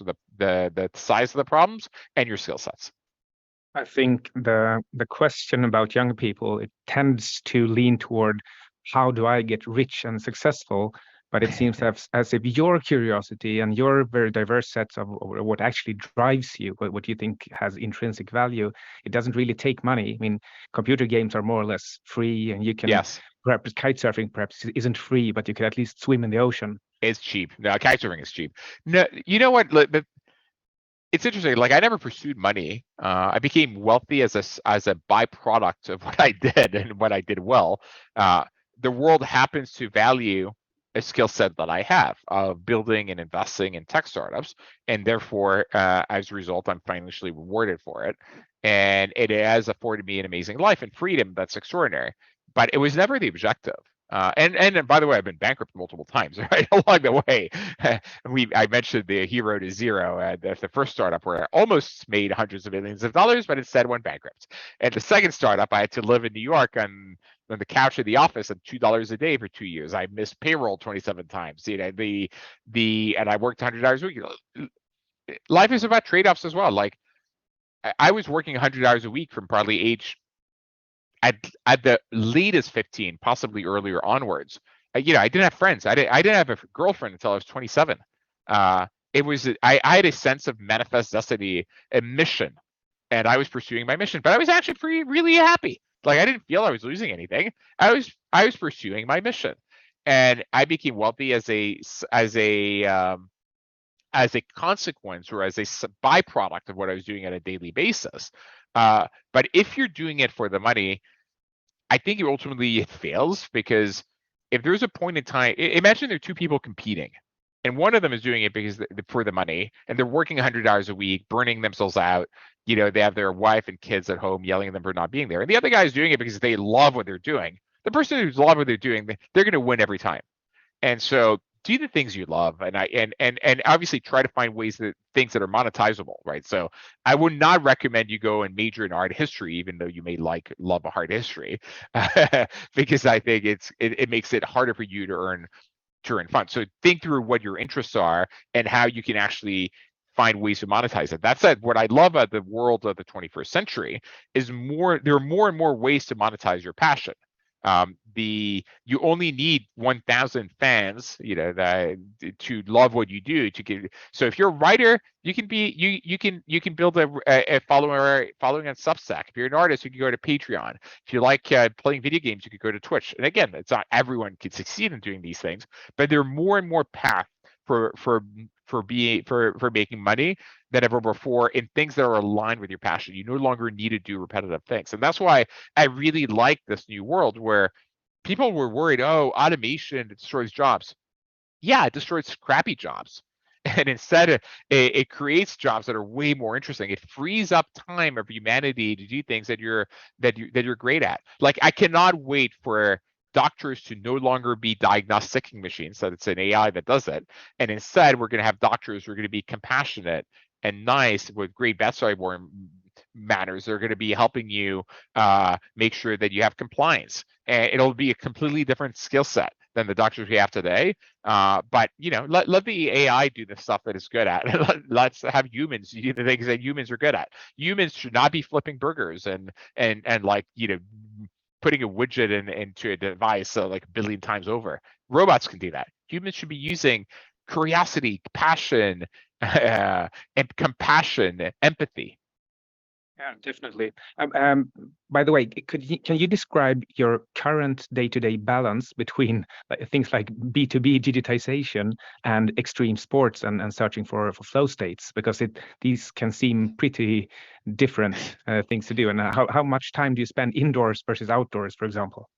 with the size of the problems and your skill sets. I think the question about young people, it tends to lean toward how do I get rich and successful, but it seems as if your curiosity and your very diverse sets of what actually drives you, what you think has intrinsic value, it doesn't really take money. I mean, computer games are more or less free, and you can perhaps kite surfing perhaps isn't free, but you can at least swim in the ocean. It's cheap. No, kite surfing is cheap. No, you know what? It's interesting. Like I never pursued money. I became wealthy as a byproduct of what I did and what I did well. The world happens to value a skill set that I have of building and investing in tech startups, and therefore, as a result, I'm financially rewarded for it, and it has afforded me an amazing life and freedom that's extraordinary. But it was never the objective. And by the way, I've been bankrupt multiple times right along the way. I mentioned the hero to zero, the first startup where I almost made hundreds of millions of dollars, but instead went bankrupt. And the second startup, I had to live in New York on the couch of the office at $2 a day for 2 years. I missed payroll 27 times. You know, and I worked 100 hours a week. Life is about trade-offs as well. Like I was working 100 hours a week from probably age at the latest 15, possibly earlier onwards. I didn't have friends. I didn't have a girlfriend until I was 27. It was I had a sense of manifest destiny, a mission, and I was pursuing my mission. But I was actually really happy. Like I didn't feel I was losing anything. I was pursuing my mission, and I became wealthy as a consequence or as a byproduct of what I was doing on a daily basis. But if you're doing it for the money, I think ultimately it fails, because if there's a point in time, imagine there are two people competing, and one of them is doing it because for the money, and they're working 100 hours a week, burning themselves out. They have their wife and kids at home yelling at them for not being there, and the other guy is doing it because they love what they're doing. The person who's love what they're doing, they're going to win every time. And so do the things you love, and obviously try to find things that are monetizable, right? So I would not recommend you go and major in art history, even though you may love a art history, because I think it makes it harder for you to earn funds. So think through what your interests are and how you can actually find ways to monetize it. That said, what I love about the world of the 21st century is there are more and more ways to monetize your passion. You only need 1,000 fans, to love what you do to get. So if you're a writer, you can build a following on Substack. If you're an artist, you can go to Patreon. If you like playing video games, you could go to Twitch. And again, it's not everyone can succeed in doing these things, but there are more and more paths for making money than ever before in things that are aligned with your passion. You no longer need to do repetitive things. And that's why I really like this new world where people were worried, oh, automation destroys jobs. Yeah, it destroys crappy jobs. And instead, it creates jobs that are way more interesting. It frees up time of humanity to do things that you're great at. Like I cannot wait for doctors to no longer be diagnostic machines, that it's an AI that does it. And instead, we're going to have doctors who are going to be compassionate and nice with great bedside manners. They're going to be helping you make sure that you have compliance. And it'll be a completely different skill set than the doctors we have today. But let the AI do the stuff that it's good at. Let's have humans do the things that humans are good at. Humans should not be flipping burgers and like putting a widget into a device like a billion times over. Robots can do that. Humans should be using curiosity, passion, and compassion, empathy. Yeah, definitely. By the way, can you describe your current day-to-day balance between things like B2B digitization and extreme sports and searching for flow states? Because these can seem pretty different things to do. And how much time do you spend indoors versus outdoors, for example?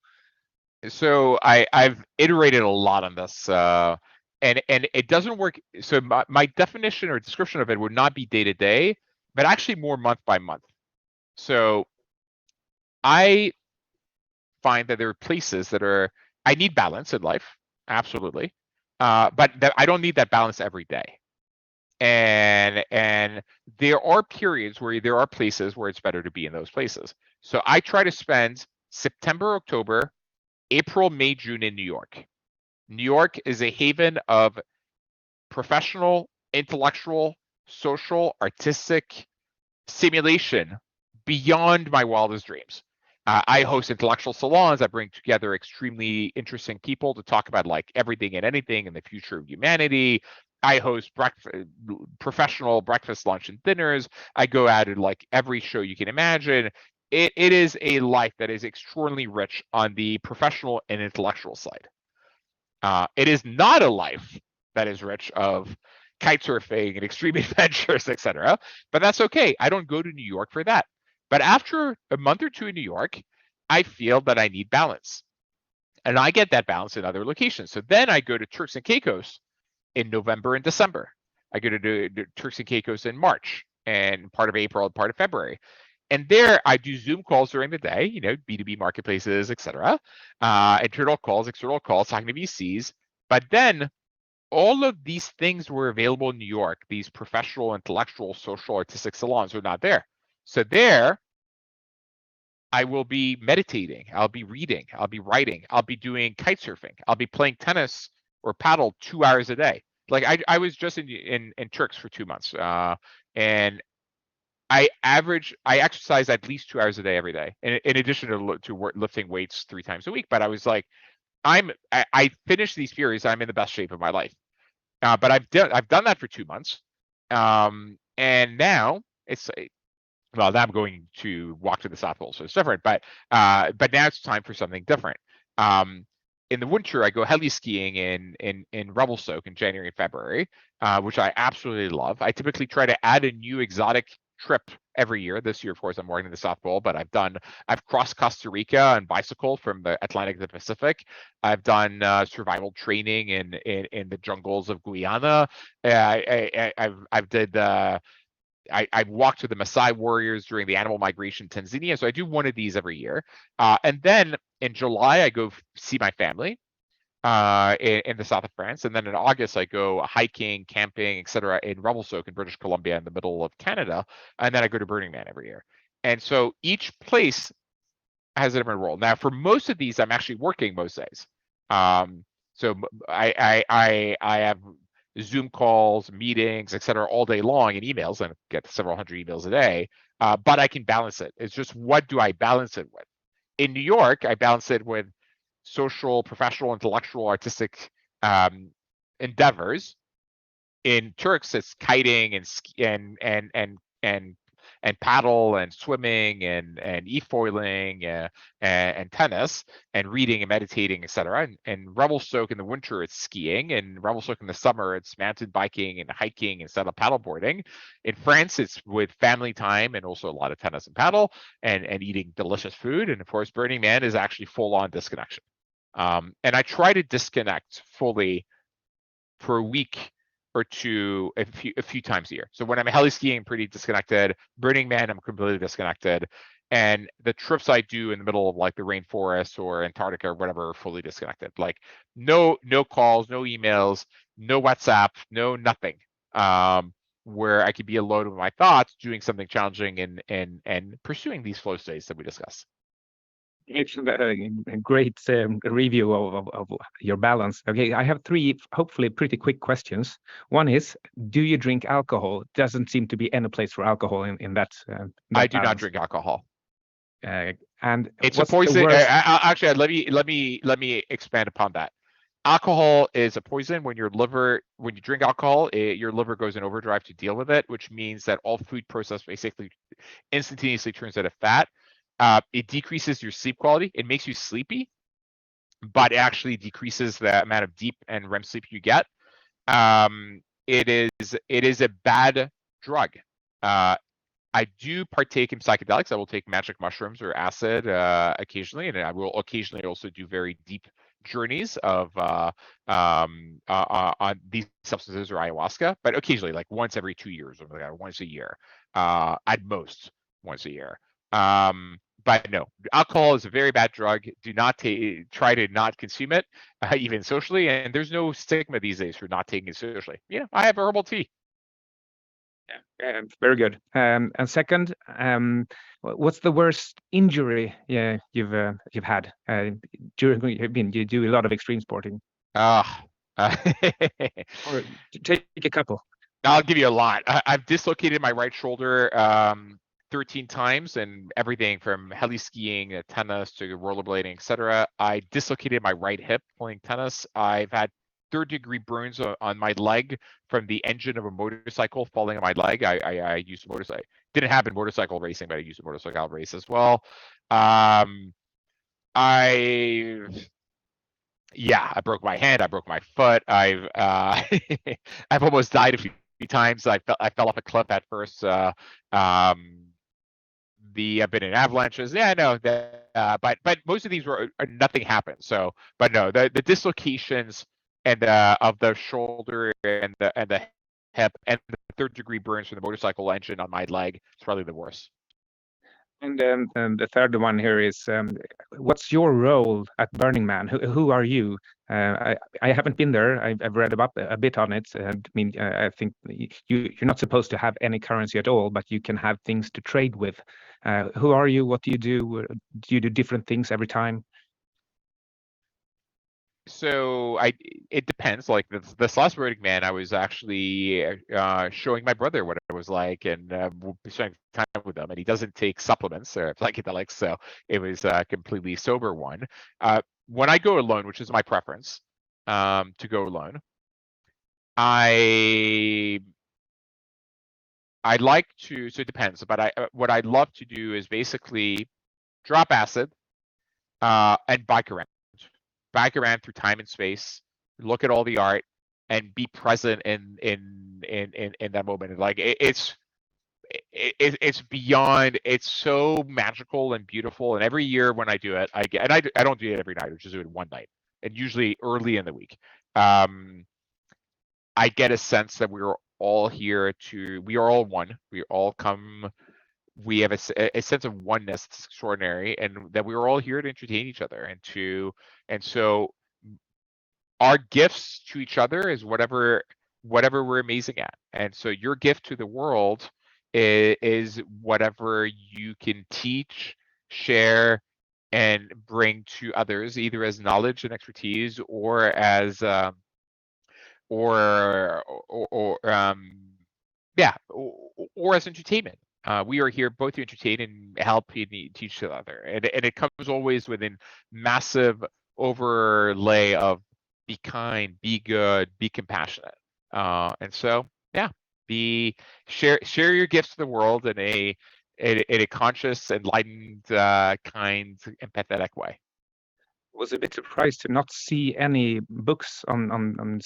So I've iterated a lot on this, and it doesn't work. So my definition or description of it would not be day to day, but actually more month by month. So I find that there are places I need balance in life, absolutely, but that I don't need that balance every day. And there are periods where there are places where it's better to be in those places. So I try to spend September, October, April, May, June in New York. New York is a haven of professional, intellectual, social, artistic simulation beyond my wildest dreams. I host intellectual salons. I bring together extremely interesting people to talk about like everything and anything in the future of humanity. I host professional breakfast, lunch, and dinners. I go out to like every show you can imagine. It is a life that is extraordinarily rich on the professional and intellectual side. It is not a life that is rich of kite surfing and extreme adventures, etc. But that's okay. I don't go to New York for that. But after a month or two in New York, I feel that I need balance. And I get that balance in other locations. So then I go to Turks and Caicos in November and December. I go to do Turks and Caicos in March and part of April and part of February. And there I do Zoom calls during the day, B2B marketplaces, etc. Internal calls, external calls, talking to VCs. But then all of these things were available in New York. These professional, intellectual, social, artistic salons are not there. So there, I will be meditating. I'll be reading. I'll be writing. I'll be doing kite surfing. I'll be playing tennis or paddle 2 hours a day. Like I was just in Turks for 2 months, and I exercise at least 2 hours a day every day, in addition to lifting weights 3 times a week. But I was like, I finished these periods, I'm in the best shape of my life. But I've done that for 2 months. And now it's well, now I'm going to walk to the South Pole, so it's different. But now it's time for something different. In the winter, I go heli skiing in Revelstoke in January and February, which I absolutely love. I typically try to add a new exotic trip every year. This year, of course, I'm walking to the South Pole, but I've crossed Costa Rica on bibicycle from the Atlantic to the Pacific. I've done survival training in the jungles of Guyana. I've walked with the Maasai warriors during the animal migration in Tanzania. So I do one of these every year. And then in July, I go see my family in the south of France. And then in August, I go hiking, camping, etc. in Revelstoke in British Columbia in the middle of Canada. And then I go to Burning Man every year. And so each place has a different role. Now, for most of these, I'm actually working most days. So I have Zoom calls, meetings, etc., all day long, and emails, and get several hundred emails a day. But I can balance it. It's just, what do I balance it with? In New York, I balance it with social, professional, intellectual, artistic endeavors. In Turks, it's kiting and paddle and swimming and e-foiling and tennis and reading and meditating, etc. And Revelstoke in the winter, it's skiing. And Revelstoke in the summer, it's mountain biking and hiking instead of paddleboarding. In France, it's with family time and also a lot of tennis and paddle and eating delicious food. And of course, Burning Man is actually full-on disconnection. And I try to disconnect fully for a week or two, a few times a year. So when I'm heli skiing, I'm pretty disconnected. Burning Man, I'm completely disconnected. And the trips I do in the middle of like the rainforest or Antarctica or whatever are fully disconnected. Like no calls, no emails, no WhatsApp, no nothing. Where I could be alone with my thoughts, doing something challenging and pursuing these flow states that we discussed. It's a great review of your balance. Okay, I have 3 hopefully pretty quick questions. One is, do you drink alcohol? Doesn't seem to be any place for alcohol in that. I do not drink alcohol. And it's a poison. Actually, let me expand upon that. Alcohol is a poison. When you drink alcohol, your liver goes in overdrive to deal with it, which means that all food processed basically instantaneously turns into fat. It decreases your sleep quality. It makes you sleepy, but it actually decreases the amount of deep and REM sleep you get. It is a bad drug. I do partake in psychedelics. I will take magic mushrooms or acid occasionally, and I will occasionally also do very deep journeys of on these substances or ayahuasca, but occasionally, like once every 2 years or once a year, at most once a year. But no, alcohol is a very bad drug. Do not try to not consume it, even socially. And there's no stigma these days for not taking it socially. I have herbal tea. Yeah, very good. And second, what's the worst injury you've had during? You do a lot of extreme sporting. Or take a couple. I'll give you a lot. I've dislocated my right shoulder 13 times, and everything from heli skiing to tennis to rollerblading, etc. I dislocated my right hip playing tennis. I've had 3rd-degree burns on my leg from the engine of a motorcycle falling on my leg. I used a motorcycle. Didn't happen motorcycle racing, but I used a motorcycle race as well. I broke my hand. I broke my foot. I've almost died a few times. I fell off a cliff at first. I've been in avalanches. Yeah, I know that, but most of these were nothing happened. So, but no, the dislocations and of the shoulder and the hip and the 3rd-degree burns from the motorcycle engine on my leg is probably the worst. And the third one here is, what's your role at Burning Man? Who are you? I haven't been there. I've read about a bit on it. I mean, I think you're not supposed to have any currency at all, but you can have things to trade with. Who are you? What do you do? Do you do different things every time? So it depends. Like this last Burning Man, I was actually showing my brother what was like, and we'll be spending time with him. And he doesn't take supplements or psychedelics, so it was a completely sober one. When I go alone, which is my preference, to go alone, I like to. So it depends, but what I love to do is basically drop acid and bike around through time and space, look at all the art, and be present in that moment. Like it's beyond. It's so magical and beautiful. And every year when I do it, I don't do it every night. I just do it one night, and usually early in the week. I get a sense that we are all here we are all one. We all come. We have a sense of oneness that's extraordinary, and that we are all here to entertain each other, and so our gifts to each other is whatever we're amazing at. And so your gift to the world is whatever you can teach, share, and bring to others, either as knowledge and expertise, or as or as entertainment. We are here both to entertain and help you teach each other, and it comes always within massive overlay of be kind, be good, be compassionate, and so share your gifts to the world in a conscious, enlightened, kind, empathetic way. Was a bit surprised to not see any books on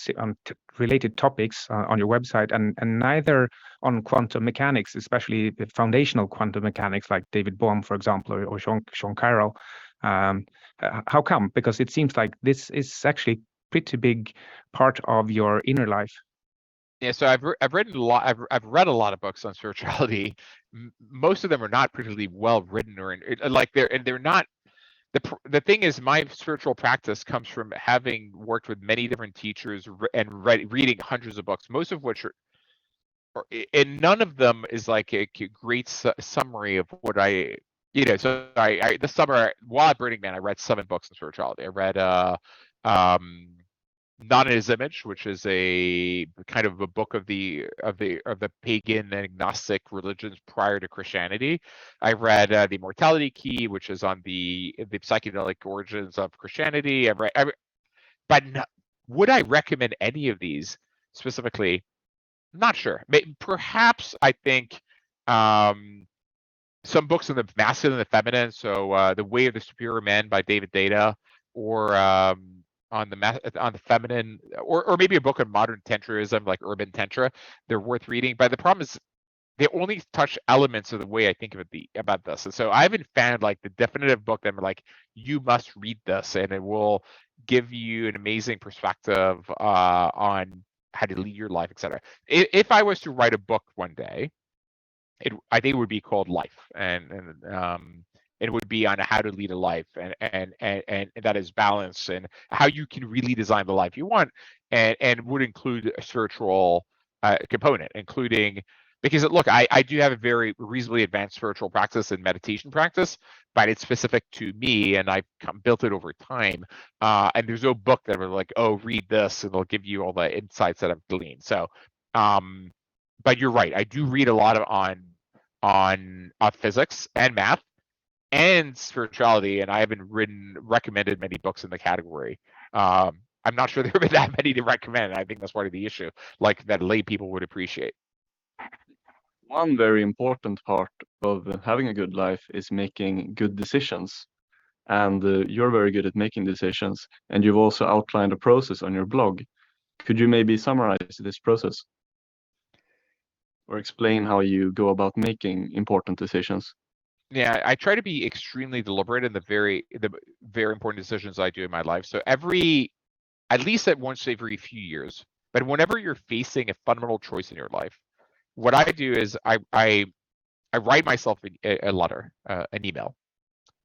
related topics on your website, and neither on quantum mechanics, especially the foundational quantum mechanics like David Bohm, for example, or Sean Carroll. How come? Because it seems like this is actually pretty big part of your inner life. Yeah, so I've read a lot. I've read a lot of books on spirituality. Most of them are not particularly well written, or like they're not. The thing is, my spiritual practice comes from having worked with many different teachers and reading hundreds of books, most of which and none of them is like a great summary of what I, so this summer while at Burning Man, I read 7 books on spirituality. I read Not in His Image, which is a kind of a book of the pagan and agnostic religions prior to Christianity. I read The Immortality Key, which is on the psychedelic origins of Christianity. But would I recommend any of these specifically? Not sure. Perhaps I think some books on the masculine and the feminine. So The Way of the Superior Man by David Data, or on the feminine, or maybe a book on modern tantrism like Urban Tantra. They're worth reading, but the problem is they only touch elements of the way I think about this. And so I haven't found like the definitive book that I'm like, you must read this, and it will give you an amazing perspective on how to lead your life, etc. If I was to write a book one day, I think it would be called Life, and it would be on how to lead a life, and that is balance, and how you can really design the life you want, and would include a spiritual component, including, because look, I do have a very reasonably advanced spiritual practice and meditation practice, but it's specific to me, and I've built it over time. And there's no book that are like, oh, read this, and it'll give you all the insights that I've gleaned. So, but you're right. I do read a lot on physics and math and spirituality, and I haven't recommended many books in the category. I'm not sure there have been that many to recommend. I think that's part of the issue, like that lay people would appreciate. One very important part of having a good life is making good decisions. And you're very good at making decisions, and you've also outlined a process on your blog. Could you maybe summarize this process, or explain how you go about making important decisions? Yeah, I try to be extremely deliberate in the very important decisions I do in my life. So at least at once every few years, but whenever you're facing a fundamental choice in your life, what I do is I write myself a letter, an email,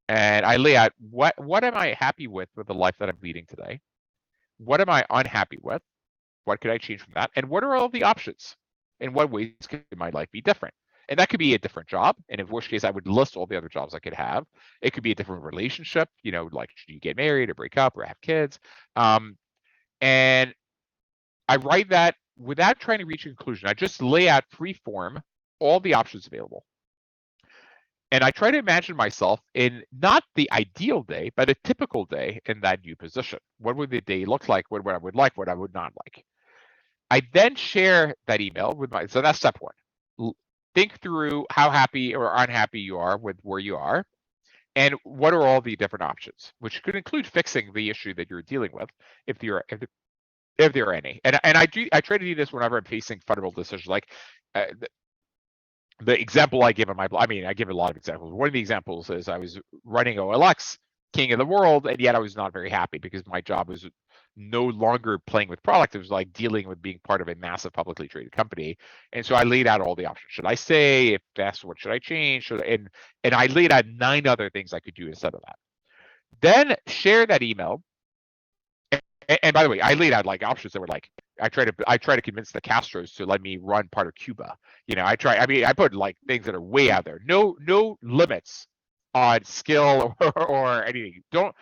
and I lay out what am I happy with the life that I'm leading today? What am I unhappy with? What could I change from that? And what are all the options? In what ways could my life be different? And that could be a different job. And in which case I would list all the other jobs I could have. It could be a different relationship, like should you get married or break up or have kids? And I write that without trying to reach a conclusion. I just lay out free form all the options available. And I try to imagine myself in not the ideal day, but a typical day in that new position. What would the day look like? What I would like, what I would not like. I then share that email with my, so that's step one. Think through how happy or unhappy you are with where you are, and what are all the different options, which could include fixing the issue that you're dealing with, if there are any. And I try to do this whenever I'm facing fundamental decisions. Like uh, the example I give in I give a lot of examples. One of the examples is I was running OLX, king of the world, and yet I was not very happy because my job was no longer playing with product. It was like dealing with being part of a massive publicly traded company. And so I laid out all the options. Should I stay? If that's what should I change? And I laid out 9 other things I could do instead of that. Then share that email. And by the way, I laid out like options that were like, I try to convince the Castros to let me run part of Cuba. I put like things that are way out there. No limits on skill or anything. Don't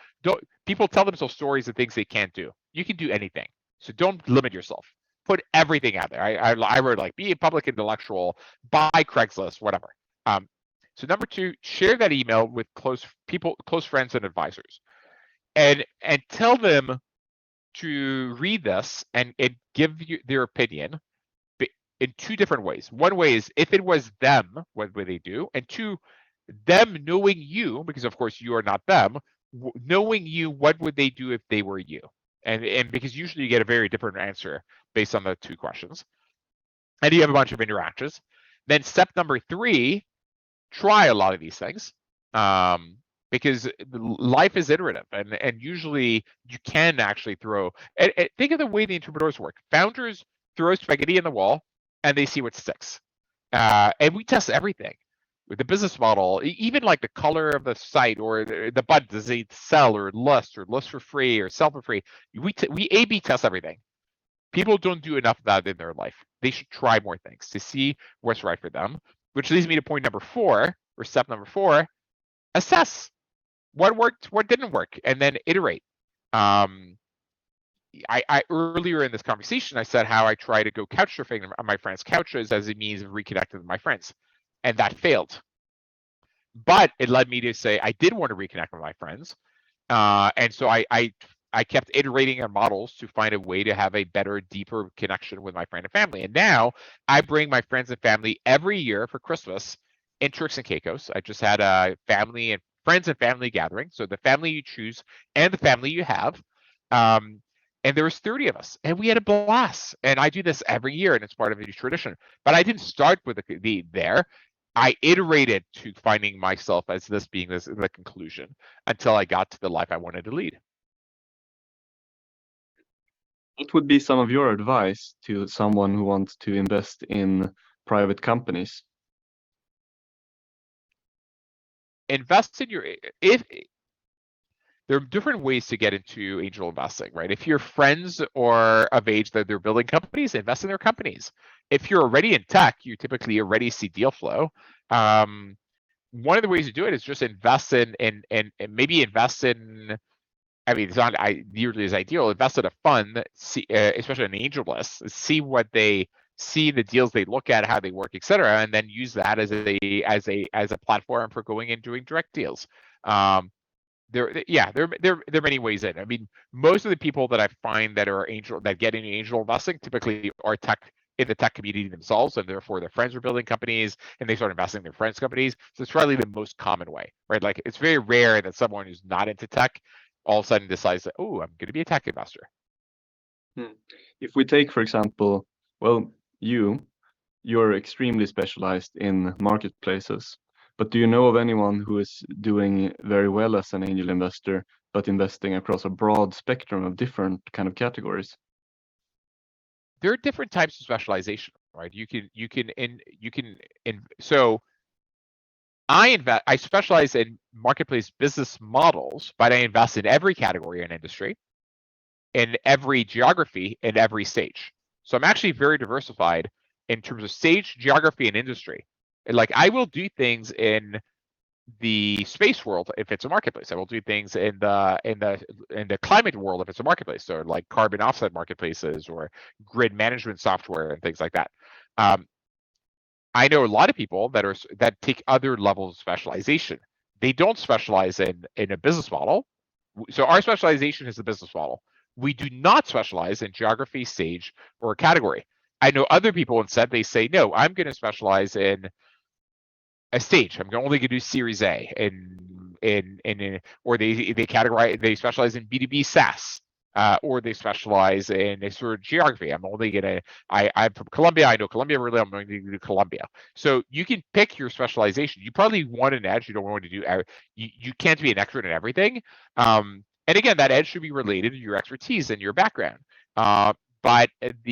people tell themselves stories of things they can't do. You can do anything. So don't limit yourself. Put everything out there. I wrote like, be a public intellectual, buy Craigslist, whatever. So number 2, share that email with close friends and advisors, and tell them to read this and give you their opinion in 2 different ways. One way is if it was them, what would they do? And 2, them knowing you, because of course you are not them, knowing you, what would they do if they were you? And because usually you get a very different answer based on the 2 questions. And you have a bunch of interactions. Then step number 3, try a lot of these things. Because life is iterative, and usually you can actually throw. And think of the way the entrepreneurs work. Founders throw spaghetti in the wall, and they see what sticks. And we test everything with the business model, even like the color of the site or the button. Does they sell or list for free or sell for free? We A/B test everything. People don't do enough of that in their life. They should try more things to see what's right for them. Which leads me to point number 4, or step number 4: assess. What worked, what didn't work, and then iterate. I earlier in this conversation, I said how I try to go couch surfing on my friends' couches as a means of reconnecting with my friends, and that failed. But it led me to say I did want to reconnect with my friends, and so I kept iterating on models to find a way to have a better, deeper connection with my friend and family. And now I bring my friends and family every year for Christmas in Turks and Caicos. I just had a friends and family gathering. So the family you choose and the family you have. And there was 30 of us, and we had a blast. And I do this every year, and it's part of a tradition. But I didn't start with the there. I iterated to finding myself as this being the conclusion until I got to the life I wanted to lead. What would be some of your advice to someone who wants to invest in private companies? Invest in if there are different ways to get into angel investing, right? If your friends are of age that they're building companies, invest in their companies. If you're already in tech, you typically already see deal flow. One of the ways to do it is just invest in maybe invest in. I mean, it's not usually is ideal. Invest in a fund, especially an angel list. See what they see, the deals they look at, how they work, etc., and then use that as a platform for going and doing direct deals. There are many ways in. I mean, most of the people that I find that get into angel investing typically are in the tech community themselves, and therefore their friends are building companies and they start investing in their friends' companies. So it's probably the most common way, right? Like it's very rare that someone who's not into tech all of a sudden decides that, oh, I'm going to be a tech investor. If we take, for example, well, you're extremely specialized in marketplaces, but do you know of anyone who is doing very well as an angel investor, but investing across a broad spectrum of different kind of categories? There are different types of specialization, right? So I specialize in marketplace business models, but I invest in every category and industry, in every geography, in every stage. So I'm actually very diversified in terms of stage, geography, and industry. Like I will do things in the space world if it's a marketplace. I will do things in the climate world if it's a marketplace. So like carbon offset marketplaces or grid management software and things like that. I know a lot of people that take other levels of specialization. They don't specialize in a business model. So our specialization is the business model. We do not specialize in geography, stage, or category. I know other people instead, they say, no, I'm going to specialize in a stage. I'm only going to do Series A, or they specialize in B2B SaaS, or they specialize in a sort of geography. I'm from Colombia. I know Colombia really. I'm going to do Colombia. So you can pick your specialization. You probably want an edge. You don't want to do. You can't be an expert in everything. And again, that edge should be related to your expertise and your background. But I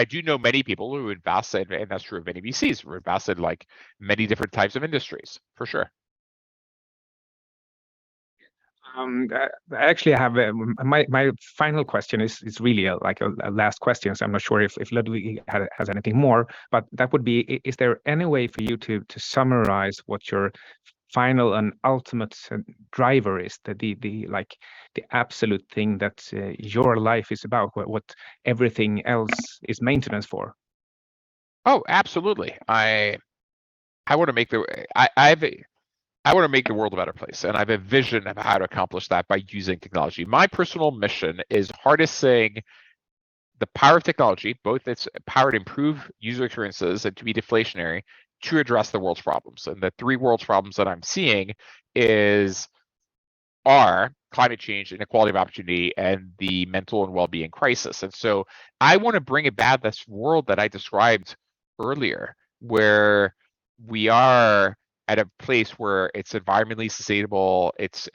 do know many people who invest in, and that's true of many VCs, who invest in like many different types of industries, for sure. I actually have my final question is really a last question. So I'm not sure if Ludwig has anything more, but that would be: is there any way for you to summarize what your final and ultimate driver is, the absolute thing that your life is about, what everything else is maintenance for? Oh, absolutely. I want to make I want to make the world a better place, and I have a vision of how to accomplish that by using technology. My personal mission is harnessing the power of technology, both its power to improve user experiences and to be deflationary, to address the world's problems. And the three world's problems that I'm seeing are climate change, inequality of opportunity, and the mental and well-being crisis. And so I want to bring about this world that I described earlier, where we are at a place where it's environmentally sustainable, it's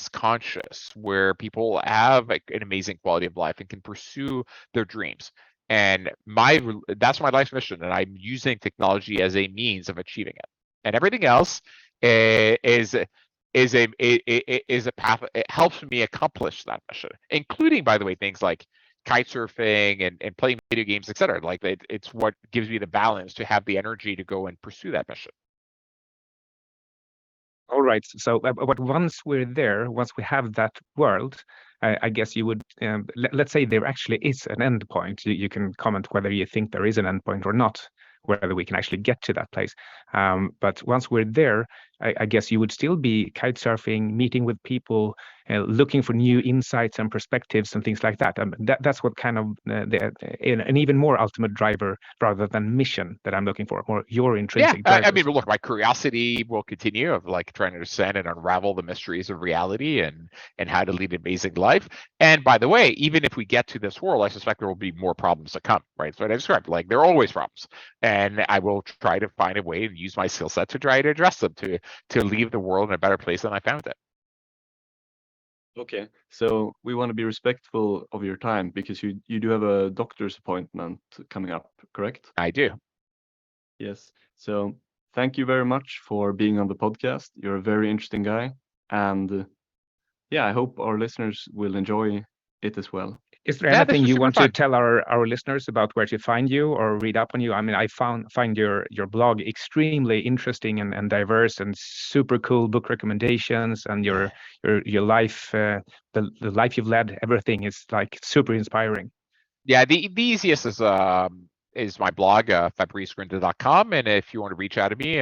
conscious, where people have an amazing quality of life and can pursue their dreams. And that's my life's mission, and I'm using technology as a means of achieving it. And everything else is a path. It helps me accomplish that mission, including, by the way, things like kite surfing and playing video games, etc. Like it's what gives me the balance to have the energy to go and pursue that mission. All right. So, but once we're there, once we have that world, I guess you would, let's say there actually is an end point. You can comment whether you think there is an end point or not, whether we can actually get to that place. But once we're there, I guess you would still be kite surfing, meeting with people, looking for new insights and perspectives and things like that. That's what kind of an even more ultimate driver rather than mission that I'm looking for, or your intrinsic drivers. I mean, look, my curiosity will continue of like trying to understand and unravel the mysteries of reality and how to lead an amazing life. And by the way, even if we get to this world, I suspect there will be more problems to come, right? So I described, like, there are always problems, and I will try to find a way and use my skill set to try to address them, to leave the world in a better place than I found it. Okay, so we want to be respectful of your time because you do have a doctor's appointment coming up, correct? I do. Yes. So thank you very much for being on the podcast. You're a very interesting guy, and yeah, I hope our listeners will enjoy it as well. Is there anything you want to tell our listeners about where to find you or read up on you? I mean, I find your blog extremely interesting and diverse, and super cool book recommendations, and your life, the life you've led, everything is like super inspiring. Yeah, the easiest is my blog, fabricegrinda.com. And if you want to reach out to me,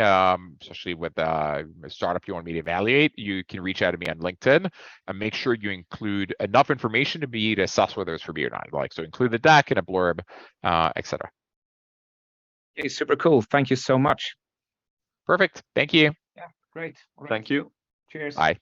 especially with a startup you want me to evaluate, you can reach out to me on LinkedIn, and make sure you include enough information to be to assess whether it's for me or not. Like, so include the deck and a blurb, etc. Okay, super cool. Thank you so much. Perfect. Thank you. Yeah, great. Thank you. Cheers. Bye.